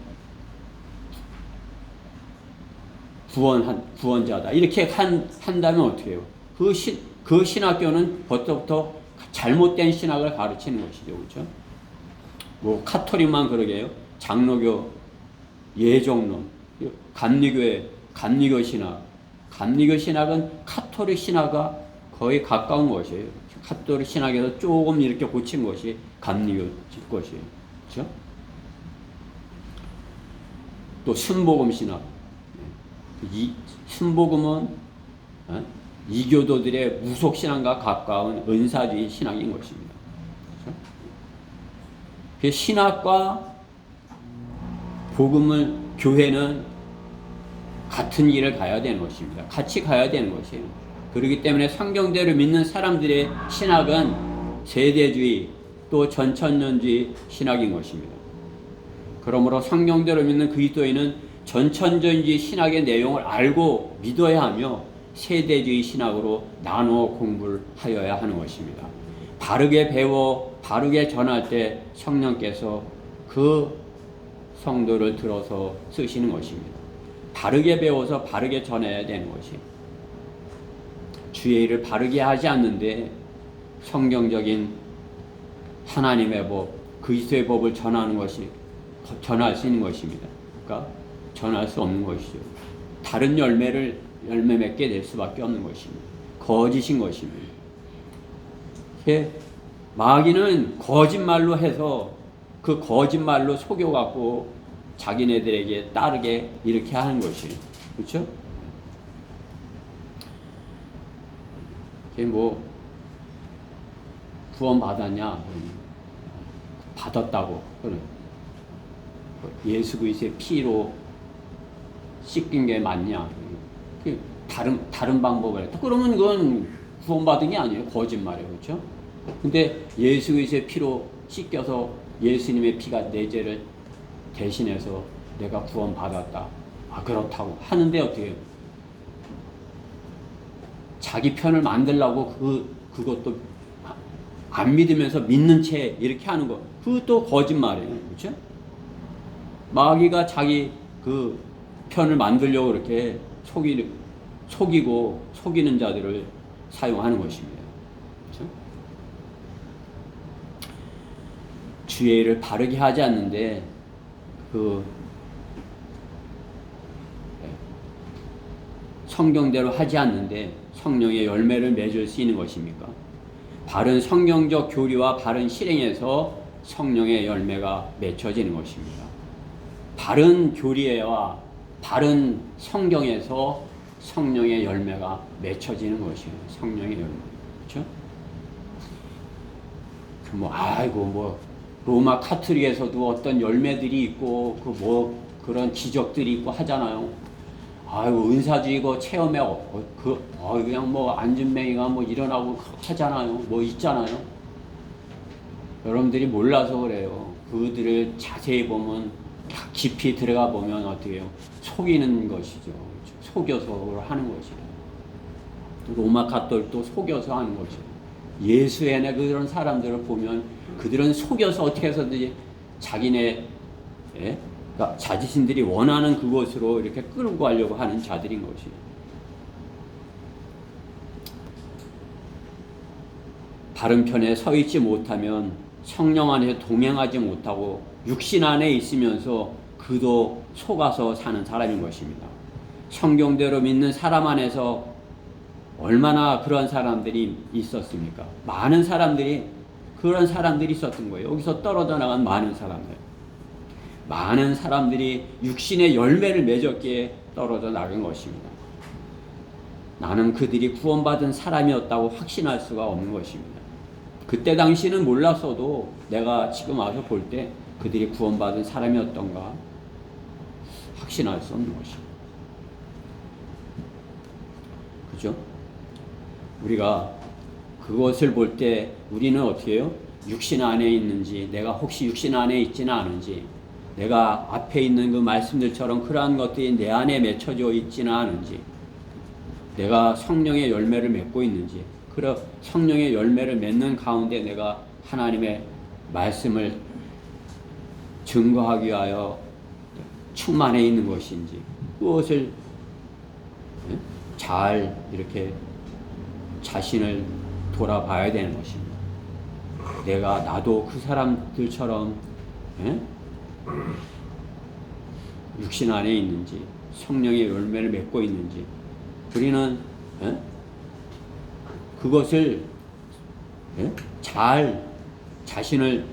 구원자다. 이렇게 한다면 어떻게 해요? 그 신학교는 벌써부터 잘못된 신학을 가르치는 것이죠. 그렇죠? 뭐 카톨릭만 그러게요. 장로교, 예종론, 감리교 신학. 감리교 신학은 카톨릭 신학과 거의 가까운 것이에요. 카톨릭 신학에서 조금 이렇게 고친 것이 감리교 것이에요. 그렇죠? 또 순복음 신학. 이 순복음은 이교도들의 무속 신앙과 가까운 은사주의 신학인 것입니다. 그렇죠? 신학과 복음을 교회는 같은 길을 가야 되는 것입니다. 같이 가야 되는 것이에요. 그렇기 때문에 성경대로 믿는 사람들의 신학은 세대주의 또 전천년주의 신학인 것입니다. 그러므로 성경대로 믿는 그리스도인은 전천전주의 신학의 내용을 알고 믿어야 하며 세대주의 신학으로 나누어 공부를 하여야 하는 것입니다. 바르게 배워 바르게 전할 때 성령께서 그 성도를 들어서 쓰시는 것입니다. 바르게 배워서 바르게 전해야 되는 것이 주의 일을 바르게 하지 않는데 성경적인 하나님의 법, 그리스도의 법을 전하는 것이 전할 수 있는 것입니다. 그러니까 전할 수 없는 것이죠. 다른 열매 맺게 될 수밖에 없는 것입니다. 거짓인 것입니다. 마귀는 거짓말로 해서 그 거짓말로 속여갖고 자기네들에게 따르게 이렇게 하는 것이에요. 그렇죠? 뭐 구원 받았냐? 받았다고. 예수 그리스도의 피로 씻긴 게 맞냐? 다른 방법을 했다. 그러면 그건 구원받은 게 아니에요. 거짓말이에요. 그렇죠? 근데 예수 그리스도의 피로 씻겨서 예수님의 피가 내 죄를 대신해서 내가 구원받았다. 그렇다고 하는데 어떻게 해요? 자기 편을 만들려고 그것도 안 믿으면서 믿는 채 이렇게 하는 거. 그것도 거짓말이에요. 그렇죠? 마귀가 자기 그 편을 만들려고 그렇게 속이고 속이는 자들을 사용하는 것입니다. 그렇죠? 주의 일을 바르게 하지 않는데 성경대로 하지 않는데 성령의 열매를 맺을 수 있는 것입니까? 바른 성경적 교리와 바른 실행에서 성령의 열매가 맺혀지는 것입니다. 바른 교리와 바른 성경에서 성령의 열매가 맺혀지는 것이에요. 성령의 열매. 그렇죠? 로마 카톨릭에서도 어떤 열매들이 있고 그런 기적들이 있고 하잖아요. 은사주의고 체험에 그냥 안진뱅이가 일어나고 하잖아요. 있잖아요. 여러분들이 몰라서 그래요. 그들을 자세히 보면 깊이 들어가 보면 어떻게 해요? 속이는 것이죠. 속여서 하는 것이죠. 로마 카톨릭도 속여서 하는 것이죠. 예수의 그런 사람들을 보면 그들은 속여서 어떻게 해서든지 그러니까 자신들이 원하는 그것으로 이렇게 끌고 가려고 하는 자들인 것이에요. 바른 편에 서 있지 못하면 성령 안에 동행하지 못하고 육신 안에 있으면서 그도 속아서 사는 사람인 것입니다. 성경대로 믿는 사람 안에서 얼마나 그런 사람들이 있었습니까? 많은 사람들이 그런 사람들이 있었던 거예요. 여기서 떨어져 나간 많은 사람들이 육신의 열매를 맺었기에 떨어져 나간 것입니다. 나는 그들이 구원받은 사람이었다고 확신할 수가 없는 것입니다. 그때 당시는 몰랐어도 내가 지금 와서 볼 때 그들이 구원받은 사람이었던가 확신할 수 없는 것입니다. 그죠? 우리가 그것을 볼 때 우리는 어떻게 해요? 육신 안에 있는지, 내가 혹시 육신 안에 있지는 않은지, 내가 앞에 있는 그 말씀들처럼 그러한 것들이 내 안에 맺혀져 있지는 않은지, 내가 성령의 열매를 맺고 있는지, 그래 성령의 열매를 맺는 가운데 내가 하나님의 말씀을 증거하기 위하여 충만해 있는 것인지 그것을 잘 이렇게 자신을 돌아봐야 되는 것입니다. 나도 그 사람들처럼 육신 안에 있는지 성령의 열매를 맺고 있는지 우리는 그것을 잘 자신을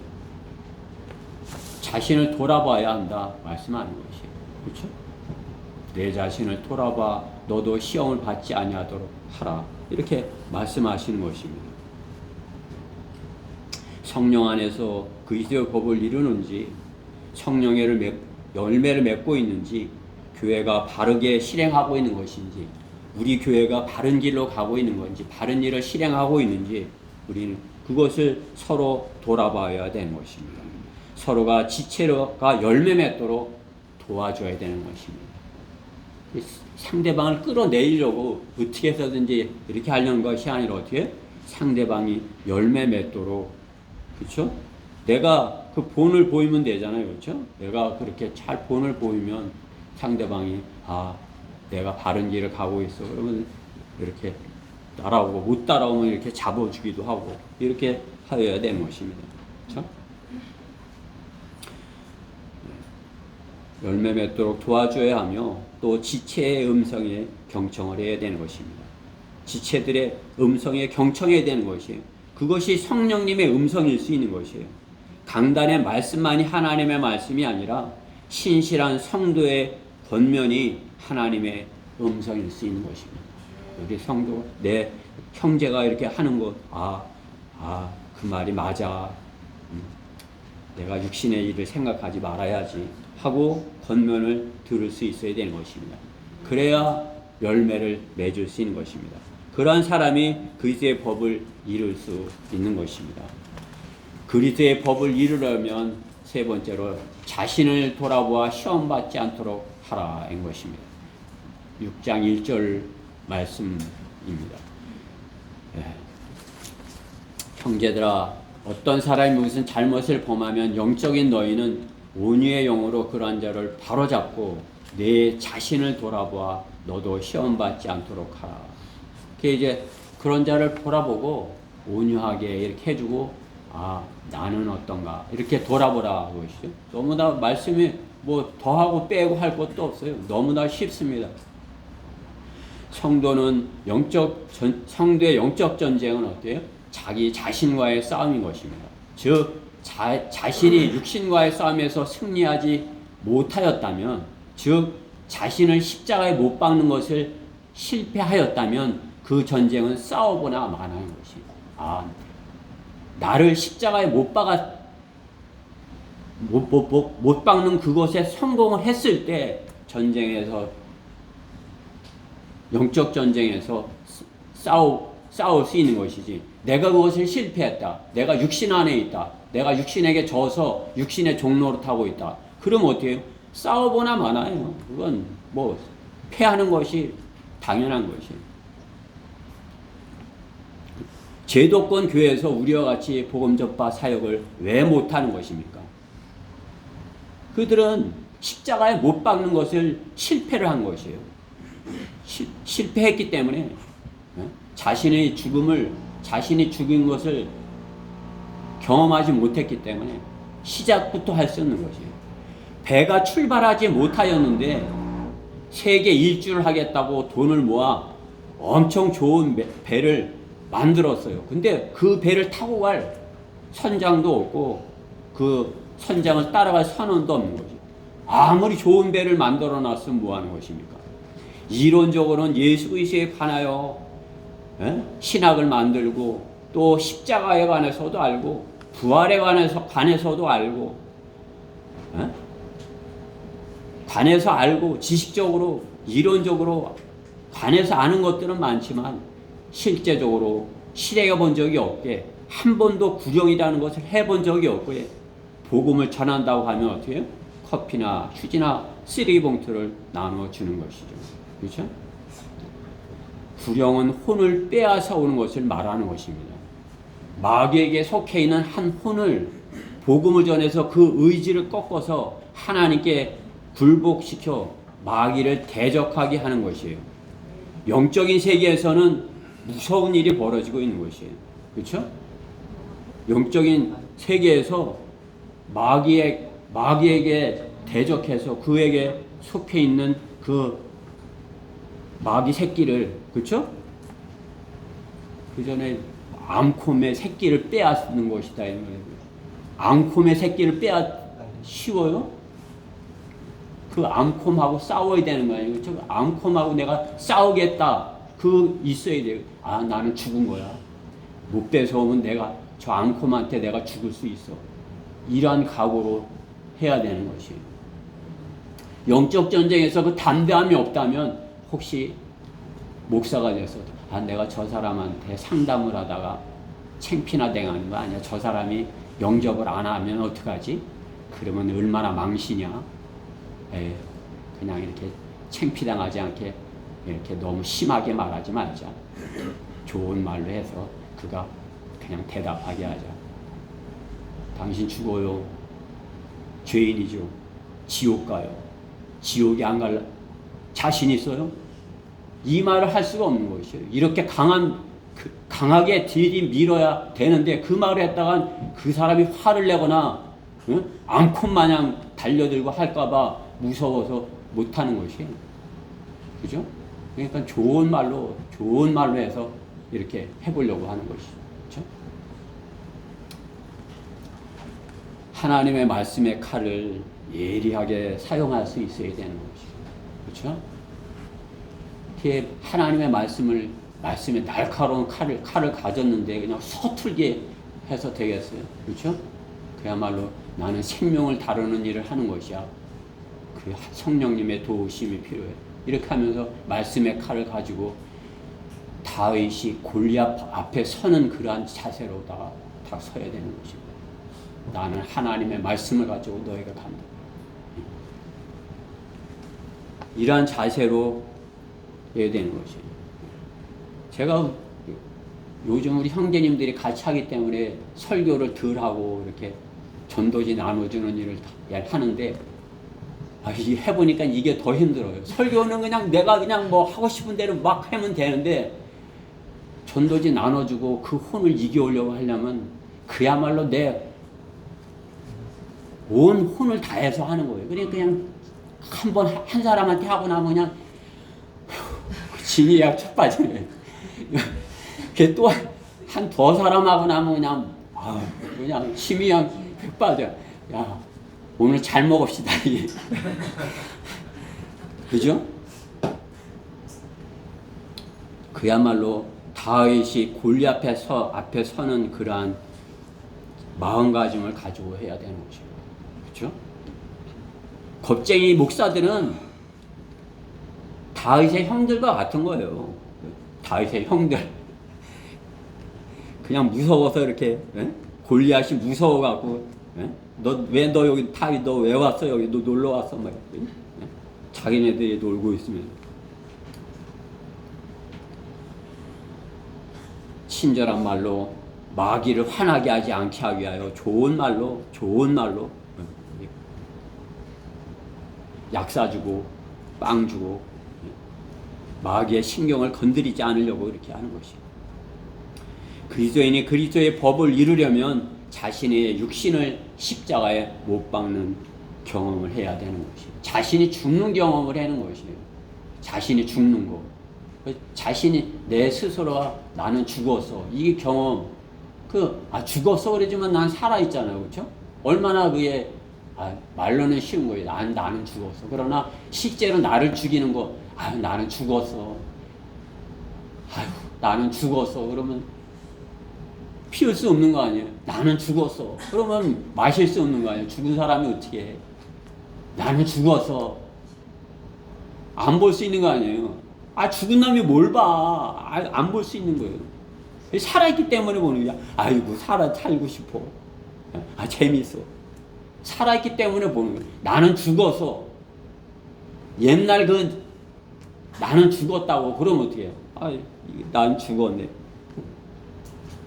돌아봐야 한다 말씀하는 것이에요. 그렇죠? 내 자신을 돌아봐 너도 시험을 받지 아니하도록 하라 이렇게 말씀하시는 것입니다. 성령 안에서 그리스도의 법을 이루는지 성령의 열매를 맺고 있는지 교회가 바르게 실행하고 있는 것인지 우리 교회가 바른 길로 가고 있는 건지 바른 일을 실행하고 있는지 우리는 그것을 서로 돌아봐야 되는 것입니다. 서로가 지체가 열매 맺도록 도와줘야 되는 것입니다. 상대방을 끌어내리려고 어떻게 해서든지 이렇게 하려는 것이 아니라 어떻게 상대방이 열매 맺도록 그렇죠? 내가 그 본을 보이면 되잖아요. 그렇죠? 내가 그렇게 잘 본을 보이면 상대방이 내가 바른 길을 가고 있어. 그러면 이렇게 따라오고 못 따라오면 이렇게 잡아주기도 하고 이렇게 하여야 되는 것입니다. 그렇죠? 열매 맺도록 도와줘야 하며 또 지체의 음성에 경청을 해야 되는 것입니다. 지체들의 음성에 경청해야 되는 것이에요. 그것이 성령님의 음성일 수 있는 것이에요. 강단의 말씀만이 하나님의 말씀이 아니라 신실한 성도의 권면이 하나님의 음성일 수 있는 것입니다. 우리 성도, 내 형제가 이렇게 하는 것, 그 말이 맞아. 내가 육신의 일을 생각하지 말아야지 하고 권면을 들을 수 있어야 되는 것입니다. 그래야 열매를 맺을 수 있는 것입니다. 그러한 사람이 그리스도의 법을 이룰 수 있는 것입니다. 그리스도의 법을 이루려면 세 번째로 자신을 돌아보아 시험받지 않도록 하라인 것입니다. 6장 1절 말씀입니다. 형제들아 어떤 사람이 무슨 잘못을 범하면 영적인 너희는 온유의 영으로 그러한 자를 바로잡고 내 자신을 돌아보아 너도 시험받지 않도록 하라. 이제 그런 자를 돌아보고 온유하게 이렇게 해주고 나는 어떤가 이렇게 돌아보라 그것이죠. 너무나 말씀이 뭐 더하고 빼고 할 것도 없어요. 너무나 쉽습니다. 성도의 영적 전쟁은 어때요? 자기 자신과의 싸움인 것입니다. 즉 자신이 육신과의 싸움에서 승리하지 못하였다면, 즉 자신을 십자가에 못 박는 것을 실패하였다면 그 전쟁은 싸워보나 마나는 것입니다. 나를 십자가에 못 박는 그것에 성공을 했을 때 전쟁에서, 영적 전쟁에서 싸울 수 있는 것이지, 내가 그것을 실패했다, 내가 육신 안에 있다, 내가 육신에게 져서 육신의 종로를 타고 있다, 그러면 어떻게 해요? 싸워보나 마나요. 그건 뭐 패하는 것이 당연한 것이에요. 제도권 교회에서 우리와 같이 복음 전파 사역을 왜 못하는 것입니까? 그들은 십자가에 못 박는 것을 실패를 한 것이에요. 실패했기 때문에 자신이 죽인 것을 경험하지 못했기 때문에 시작부터 할 수 없는 것이에요. 배가 출발하지 못하였는데 세계 일주를 하겠다고 돈을 모아 엄청 좋은 배를 만들었어요. 근데 그 배를 타고 갈 선장도 없고 그 선장을 따라갈 선원도 없는 거죠. 아무리 좋은 배를 만들어 놨으면 뭐 하는 것입니까? 이론적으로는 예수 그리스도에 관하여 신학을 만들고 또 십자가에 관해서도 알고 부활에 관해서도 알고 관해서 알고 지식적으로 이론적으로 관해서 아는 것들은 많지만 실제적으로 실행해 본 적이 없게, 한 번도 구령이라는 것을 해본 적이 없고요. 복음을 전한다고 하면 어떻게 해요? 커피나 휴지나 쓰레기 봉투를 나눠주는 것이죠. 그렇죠? 불령은 혼을 빼앗아 오는 것을 말하는 것입니다. 마귀에게 속해 있는 한 혼을 복음을 전해서 그 의지를 꺾어서 하나님께 굴복시켜 마귀를 대적하게 하는 것이에요. 영적인 세계에서는 무서운 일이 벌어지고 있는 것이에요. 그렇죠? 영적인 세계에서 마귀에게 대적해서 그에게 속해 있는 그 마귀 새끼를, 그렇죠? 그 전에 암콤의 새끼를 빼앗는 것이다. 암콤의 새끼를 쉬워요? 그 암콤하고 싸워야 되는 거 아니에요? 그렇죠? 암콤하고 내가 싸우겠다. 있어야 돼요. 아, 나는 죽은 거야. 못 뺏어오면 내가 저 암콤한테 내가 죽을 수 있어. 이러한 각오로 해야 되는 것이에요. 영적 전쟁에서 그 담대함이 없다면 혹시 목사가 돼서 내가 저 사람한테 상담을 하다가 창피나 당하는 거 아니야? 저 사람이 영접을 안 하면 어떡하지? 그러면 얼마나 망신이야? 그냥 이렇게 창피당하지 않게 이렇게 너무 심하게 말하지 말자. 좋은 말로 해서 그가 그냥 대답하게 하자. 당신 죽어요. 죄인이죠. 지옥 가요. 지옥에 안 갈 자신 있어요? 이 말을 할 수가 없는 것이에요. 이렇게 강하게 들이밀어야 되는데 그 말을 했다간 그 사람이 화를 내거나 암컷 마냥 달려들고 할까봐 무서워서 못하는 것이에요. 그죠? 그러니까 좋은 말로 해서 이렇게 해보려고 하는 것이죠. 그렇죠? 하나님의 말씀의 칼을 예리하게 사용할 수 있어야 되는 것이죠. 그렇죠? 이렇게 하나님의 말씀의 날카로운 칼을 가졌는데 그냥 서툴게 해서 되겠어요. 그렇죠? 그야말로 나는 생명을 다루는 일을 하는 것이야. 그 성령님의 도우심이 필요해. 이렇게 하면서 말씀의 칼을 가지고 다윗이 골리앗 앞에 서는 그러한 자세로다가 다 서야 되는 것입니다. 나는 하나님의 말씀을 가지고 너희가 간다. 이러한 자세로 해야 되는 것이에요. 제가 요즘 우리 형제님들이 같이 하기 때문에 설교를 덜 하고 이렇게 전도지 나눠주는 일을 하는데 이게 해보니까 이게 더 힘들어요. 설교는 그냥 내가 그냥 뭐 하고 싶은 대로 막 하면 되는데 전도지 나눠주고 그 혼을 이겨오려고 하려면 그야말로 내 온 혼을 다해서 하는 거예요. 그냥 한 사람한테 하고 나면 그냥 진이 약 첫 빠지네. 그게 또 한 더 사람하고 나면 그냥 힘이 약 백 빠져. 야, 오늘 잘 먹읍시다. 그죠? 그야말로 다윗이 골리앗 앞에 서는 그러한 마음가짐을 가지고 해야 되는 것입니다. 그렇죠? 겁쟁이 목사들은 다윗의 형들과 같은 거예요. 다윗의 형들. 그냥 무서워서 이렇게 골리앗이 무서워갖고 너 여기 다윗 너 왜 왔어? 여기 너 놀러 왔어? 뭐 자기네들이 놀고 있으면 친절한 말로 마귀를 화나게 하지 않게 하기 위하여 좋은 말로 약 사주고 빵 주고 마귀의 신경을 건드리지 않으려고 이렇게 하는 것이에요. 그리스도인이 그리스도의 법을 이루려면 자신의 육신을 십자가에 못 박는 경험을 해야 되는 것이에요. 자신이 죽는 경험을 하는 것이에요. 자신이 죽는 거. 자신이 내 스스로가 나는 죽었어. 이게 경험. 죽었어 그러지만 난 살아있잖아요. 그렇죠? 얼마나 그게 말로는 쉬운 거예요. 나는 죽었어. 그러나 실제로 나를 죽이는 거, 나는 죽었어. 나는 죽었어. 그러면 피울 수 없는 거 아니에요? 나는 죽었어. 그러면 마실 수 없는 거 아니에요? 죽은 사람이 어떻게 해? 나는 죽었어. 안 볼 수 있는 거 아니에요? 죽은 놈이 뭘 봐? 안 볼 수 있는 거예요. 살아있기 때문에 보는 거야. 아이고, 살고 싶어. 재밌어. 살아있기 때문에 보는 거예요. 나는 죽었어. 옛날 나는 죽었다고. 그러면 어떻게 해요? 난 죽었네.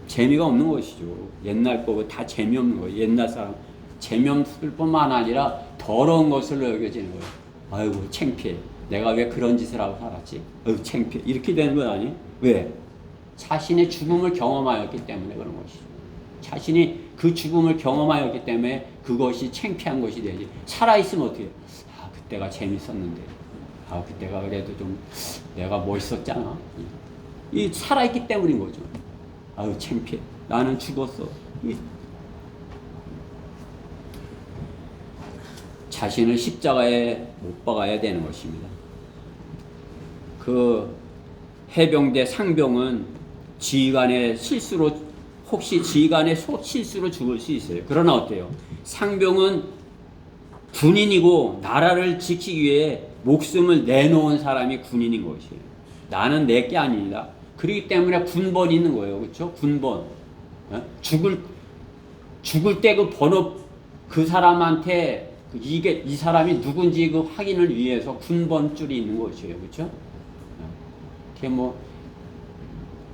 재미가 없는 것이죠. 옛날 거고 다 재미없는 거예요. 옛날 사람 재미없을 뿐만 아니라 더러운 것으로 여겨지는 거예요. 아이고 창피해. 내가 왜 그런 짓을 하고 살았지? 창피해. 이렇게 되는 건 아니에요. 왜? 자신의 죽음을 경험하였기 때문에 그런 것이죠. 자신이 그 죽음을 경험하였기 때문에 그것이 창피한 것이 되지. 살아있으면 어떻게 해요? 그때가 재밌었는데. 그때가 그래도 좀 내가 멋있었잖아. 이 살아있기 때문인 거죠. 창피해. 나는 죽었어. 자신을 십자가에 못 박아야 되는 것입니다. 그 해병대 상병은 지휘관의 실수로, 혹시 지휘관의 실수로 죽을 수 있어요. 그러나 어때요? 상병은 군인이고 나라를 지키기 위해 목숨을 내놓은 사람이 군인인 것이에요. 나는 내 게 아닙니다. 그렇기 때문에 군번이 있는 거예요. 그렇죠? 군번. 죽을 때 그 번호, 그 사람한테 이 사람이 누군지 그 확인을 위해서 군번줄이 있는 것이에요. 그렇죠? 그게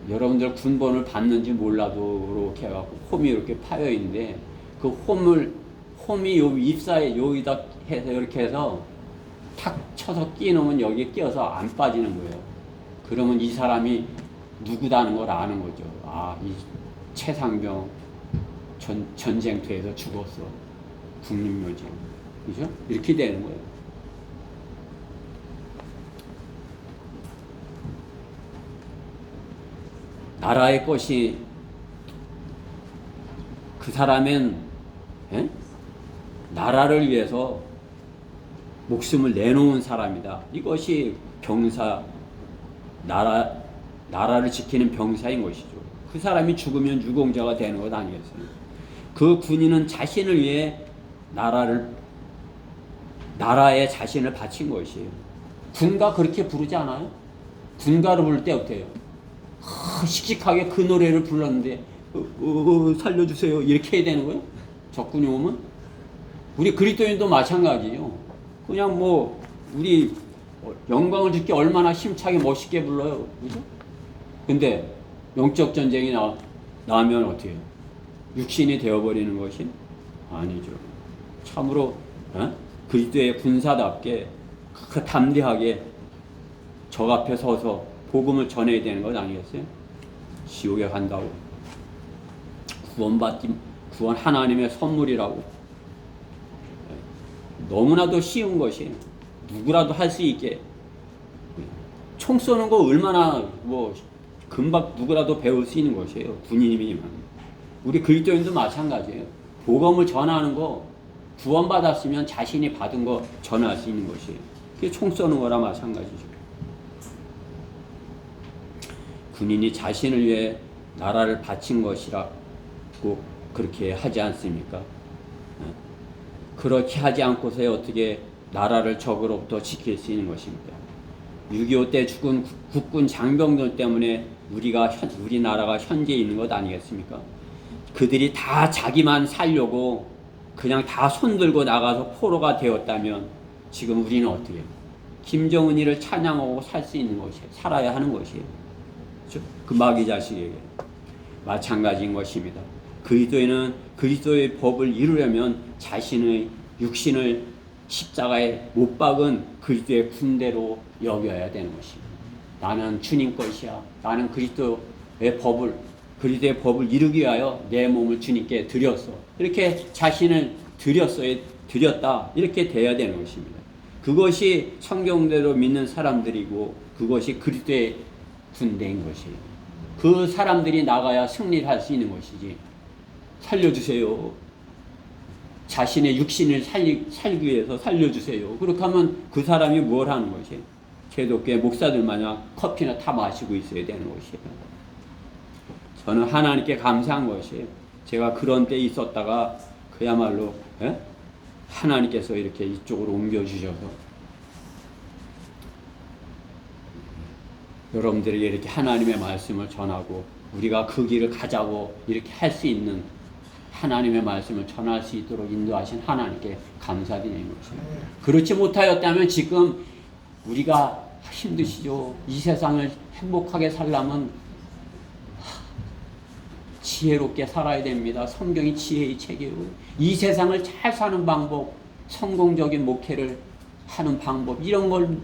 여러분들 군번을 받는지 몰라도 이렇게 해갖고 홈이 이렇게 파여 있는데 그 홈이 요 잎사에 여기다 해서 이렇게 해서 탁 쳐서 끼놓으면 여기에 끼어서 안 빠지는 거예요. 그러면 이 사람이 누구다는 걸 아는 거죠. 이 최상병 전쟁터에서 죽었어. 국립묘지. 그죠? 이렇게 되는 거예요. 나라의 것이 그 사람은 나라를 위해서 목숨을 내놓은 사람이다. 이것이 병사, 나라를 지키는 병사인 것이죠. 그 사람이 죽으면 유공자가 되는 것 아니겠어요? 그 군인은 자신을 위해 나라에 자신을 바친 것이에요. 군가 그렇게 부르지 않아요? 군가를 부를 때 어때요? 씩씩하게 그 노래를 불렀는데 살려주세요 이렇게 해야 되는 거예요? 적군이 오면? 우리 그리스도인도 마찬가지예요. 그냥 우리 영광을 듣기 얼마나 힘차게 멋있게 불러요. 그죠? 근데 영적 전쟁이 나면 어떻게 해요? 육신이 되어버리는 것이 아니죠. 참으로 그리스도의 군사답게 담대하게 적 앞에 서서 복음을 전해야 되는 것 아니겠어요? 지옥에 간다고. 구원 하나님의 선물이라고. 너무나도 쉬운 것이 누구라도 할 수 있게. 총 쏘는 거 얼마나 금방 누구라도 배울 수 있는 것이에요. 군인이면. 우리 그리스도인도 마찬가지예요. 복음을 전하는 거 구원받았으면 자신이 받은 거 전할 수 있는 것이에요. 그게 총 쏘는 거랑 마찬가지죠. 군인이 자신을 위해 나라를 바친 것이라고 그렇게 하지 않습니까? 그렇게 하지 않고서 어떻게 나라를 적으로부터 지킬 수 있는 것입니다. 6.25 때 죽은 국군 장병들 때문에 우리나라가 현재 있는 것 아니겠습니까? 그들이 다 자기만 살려고 그냥 다 손들고 나가서 포로가 되었다면 지금 우리는 어떻게 해요? 김정은이를 찬양하고 살 수 있는 것이에요. 살아야 하는 것이에요. 그 마귀 자식에게 마찬가지인 것입니다. 그리스도인은 그리스도의 법을 이루려면 자신의 육신을 십자가에 못 박은 그리스도의 군대로 여겨야 되는 것입니다. 나는 주님 것이야. 나는 그리스도의 법을 이루기 위하여 내 몸을 주님께 드렸어. 이렇게 자신을 드렸다. 이렇게 돼야 되는 것입니다. 그것이 성경대로 믿는 사람들이고 그것이 그리스도의 군대인 것이에요. 그 사람들이 나가야 승리를 할 수 있는 것이지. 살려주세요. 자신의 육신을 살기 위해서 살려주세요. 그렇게 하면 그 사람이 뭘 하는 것이에요? 기독교의 목사들 마냥 커피나 타 마시고 있어야 되는 것이에요. 저는 하나님께 감사한 것이에요. 제가 그런 때 있었다가 그야말로 하나님께서 이렇게 이쪽으로 옮겨주셔서 여러분들에게 이렇게 하나님의 말씀을 전하고 우리가 그 길을 가자고 이렇게 할 수 있는 하나님의 말씀을 전할 수 있도록 인도하신 하나님께 감사드리는 것입니다. 그렇지 못하였다면 지금 우리가 힘드시죠. 이 세상을 행복하게 살려면 지혜롭게 살아야 됩니다. 성경이 지혜의 책이에요. 이 세상을 잘 사는 방법, 성공적인 목회를 하는 방법, 이런 걸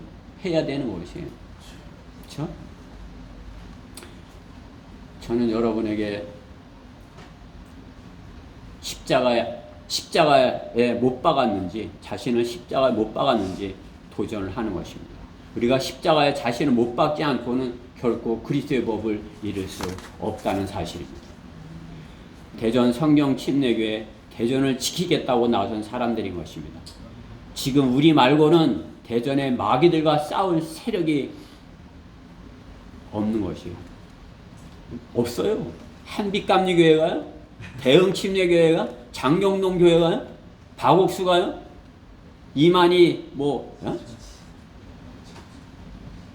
해야 되는 것이에요. 그렇죠? 저는 여러분에게 십자가에 못 박았는지, 자신을 십자가에 못 박았는지 도전을 하는 것입니다. 우리가 십자가에 자신을 못 박지 않고는 결코 그리스도의 법을 이룰 수 없다는 사실입니다. 대전 성경 침례교회 대전을 지키겠다고 나선 사람들인 것입니다. 지금 우리 말고는 대전의 마귀들과 싸울 세력이 없는 것이에요. 없어요. 한빛감리교회가요? 대흥침례교회가? 장경동교회가요? 박옥수가요? 이만희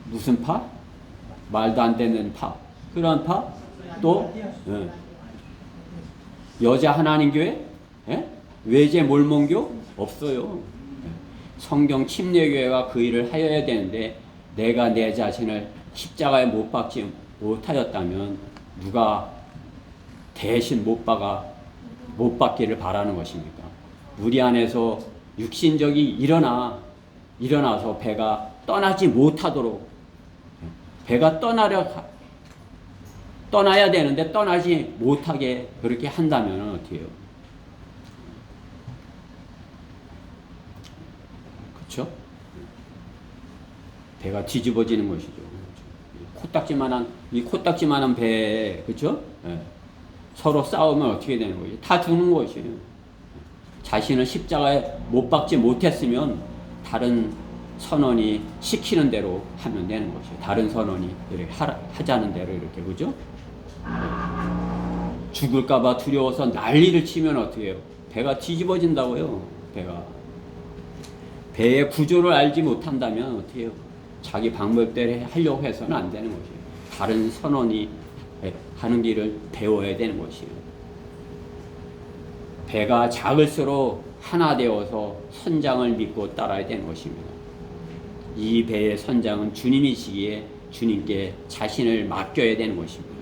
무슨 파? 말도 안 되는 파. 그런 파? 또 여자 하나님교회? 외제 몰몬교? 없어요. 성경 침례교회가 그 일을 하여야 되는데 내가 내 자신을 십자가에 못 박지 못하였다면 누가 대신 못 박기를 바라는 것입니까? 우리 안에서 육신적이 일어나서 배가 떠나지 못하도록, 배가 떠나야 되는데 떠나지 못하게 그렇게 한다면 어떻게 해요? 그렇죠? 배가 뒤집어지는 것이죠. 코딱지만한 배에, 그렇죠? 서로 싸우면 어떻게 되는 거죠? 다 죽는 것이에요. 자신을 십자가에 못 박지 못했으면 다른 선원이 시키는 대로 하면 되는 것이에요. 다른 선원이 이렇게 하자는 대로 이렇게, 그죠? 죽을까봐 두려워서 난리를 치면 어떻게 해요? 배가 뒤집어진다고요. 배의 구조를 알지 못한다면 어떻게 해요? 자기 방법대로 하려고 해서는 안 되는 것이에요. 다른 선원이 하는 길을 배워야 되는 것이에요. 배가 작을수록 하나 되어서 선장을 믿고 따라야 되는 것입니다. 이 배의 선장은 주님이시기에 주님께 자신을 맡겨야 되는 것입니다.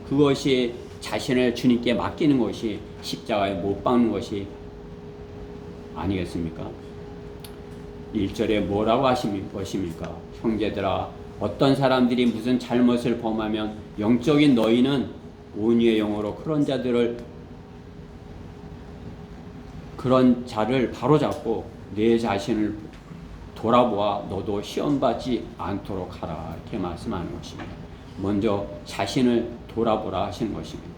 그것이 자신을 주님께 맡기는 것이 십자가에 못 박는 것이 아니겠습니까? 1절에 뭐라고 하신 것입니까? 형제들아, 어떤 사람들이 무슨 잘못을 범하면 영적인 너희는 온유의 영으로 그런 자를 바로잡고 내 자신을 돌아보아 너도 시험받지 않도록 하라, 이렇게 말씀하는 것입니다. 먼저 자신을 돌아보라 하시는 것입니다.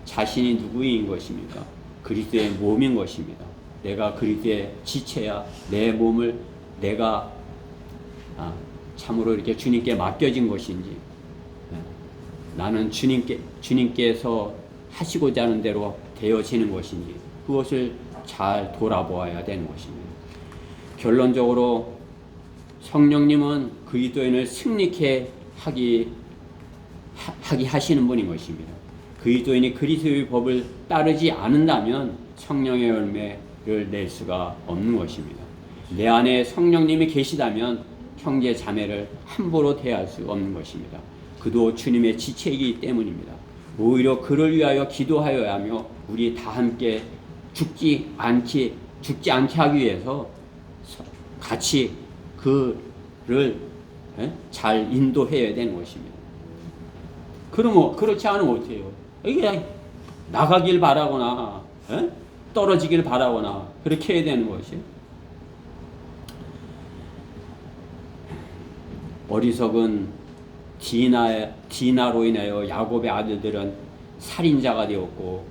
자신이 누구인 것입니까? 그리스도의 몸인 것입니다. 내가 그리스도의 지체야. 내 몸을 내가 참으로 이렇게 주님께 맡겨진 것인지, 나는 주님께서 하시고자 하는 대로 되어지는 것인지, 그것을 잘 돌아보아야 되는 것입니다. 결론적으로 성령님은 그리스도인을 승리케 하기 하시는 분인 것입니다. 그리스도인이 그리스도의 법을 따르지 않는다면 성령의 열매를 낼 수가 없는 것입니다. 내 안에 성령님이 계시다면 형제 자매를 함부로 대할 수 없는 것입니다. 그도 주님의 지체이기 때문입니다. 오히려 그를 위하여 기도하여야 하며 우리 다 함께 죽지 않게 하기 위해서 같이 그를 잘 인도해야 되는 것입니다. 그러면 그렇지 않으면 어떻게 해요? 이게 나가길 바라거나 떨어지길 바라거나 그렇게 해야 되는 것이에요. 어리석은 디나로 인하여 야곱의 아들들은 살인자가 되었고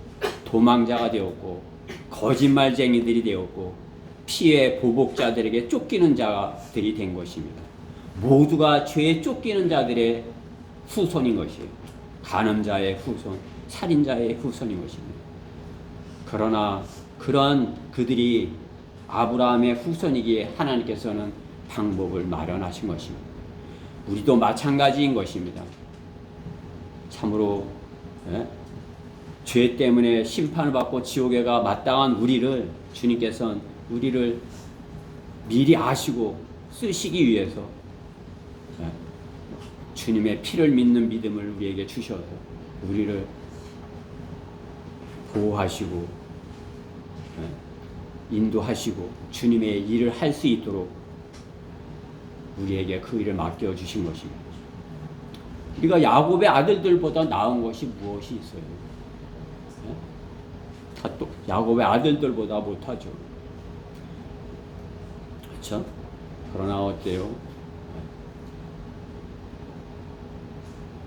도망자가 되었고 거짓말쟁이들이 되었고 피해 보복자들에게 쫓기는 자들이 된 것입니다. 모두가 죄에 쫓기는 자들의 후손인 것이에요. 간음자의 후손, 살인자의 후손인 것입니다. 그러나 그러한 그들이 아브라함의 후손이기에 하나님께서는 방법을 마련하신 것입니다. 우리도 마찬가지인 것입니다. 참으로 죄 때문에 심판을 받고 지옥에 가 마땅한 우리를 주님께서는 우리를 미리 아시고 쓰시기 위해서 주님의 피를 믿는 믿음을 우리에게 주셔서 우리를 보호하시고 인도하시고 주님의 일을 할 수 있도록 우리에게 그 일을 맡겨주신 것입니다. 우리가 야곱의 아들들보다 나은 것이 무엇이 있어요? 또 야곱의 아들들보다 못하죠. 그렇죠? 그러나 어때요?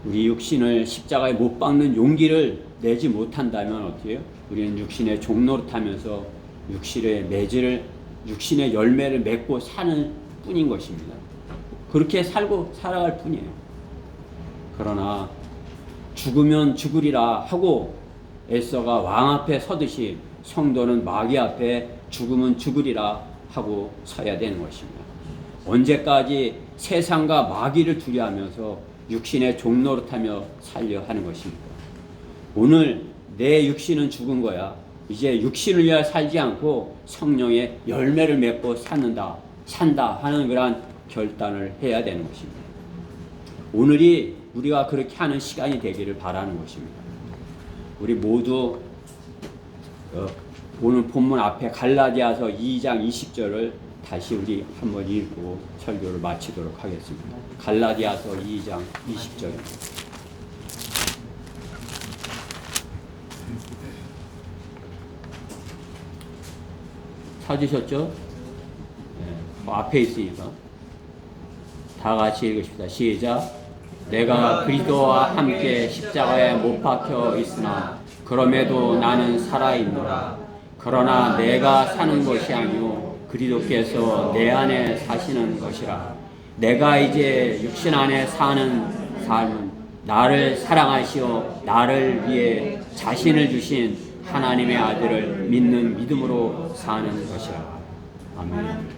우리 육신을 십자가에 못 박는 용기를 내지 못한다면 어떻게 해요? 우리는 육신의 종노릇하면서 육신의 열매를 맺고 사는 뿐인 것입니다. 그렇게 살아갈 뿐이에요. 그러나 죽으면 죽으리라 하고 에서가 왕 앞에 서듯이 성도는 마귀 앞에 죽으면 죽으리라 하고 서야 되는 것입니다. 언제까지 세상과 마귀를 두려워하면서 육신의 종노릇하며 살려 하는 것입니다. 오늘 내 육신은 죽은 거야. 이제 육신을 위하여 살지 않고 성령의 열매를 맺고 산다 하는 그러한 결단을 해야 되는 것입니다. 오늘이 우리가 그렇게 하는 시간이 되기를 바라는 것입니다. 우리 모두 오늘 본문 앞에 갈라디아서 2장 20절을 다시 우리 한번 읽고 설교를 마치도록 하겠습니다. 갈라디아서 2장 20절입니다. 찾으셨죠? 네, 앞에 있으니까 다 같이 읽으십시다. 시작. 내가 그리스도와 함께 십자가에 못 박혀 있으나 그럼에도 나는 살아있노라. 그러나 내가 사는 것이 아니요 그리스도께서 내 안에 사시는 것이라. 내가 이제 육신 안에 사는 삶은 나를 사랑하시어 나를 위해 자신을 주신 하나님의 아들을 믿는 믿음으로 사는 것이라. 아멘.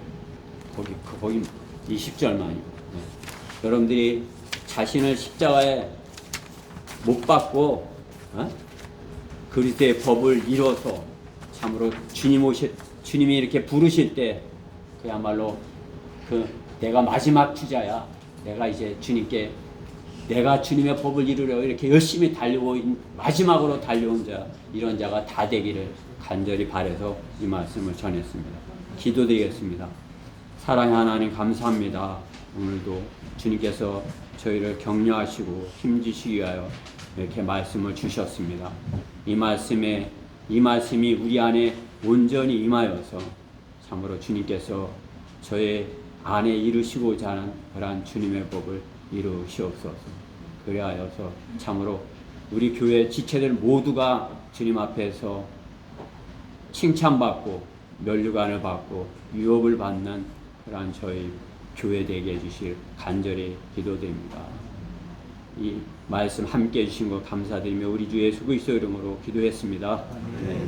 거기 20절만요. 여러분들이 자신을 십자가에 못 박고 그리스도의 법을 이뤄서 참으로 주님이 이렇게 부르실 때 그야말로 내가 마지막 주자야. 내가 이제 내가 주님의 법을 이루려 이렇게 열심히 마지막으로 달려온 자, 이런 자가 다 되기를 간절히 바라서 이 말씀을 전했습니다. 기도드리겠습니다. 사랑의 하나님 감사합니다. 오늘도 주님께서 저희를 격려하시고 힘주시기 위하여 이렇게 말씀을 주셨습니다. 이 말씀이 우리 안에 온전히 임하여서 참으로 주님께서 저의 안에 이루시고자 하는 그러한 주님의 법을 이루시옵소서. 그리하여서 참으로 우리 교회 지체들 모두가 주님 앞에서 칭찬받고 면류관을 받고 유업을 받는 그러한 저희 교회 되게 해주실 간절히 기도드립니다. 이 말씀 함께 해주신 것 감사드리며 우리 주 예수 그리스도 이름으로 기도했습니다. 네.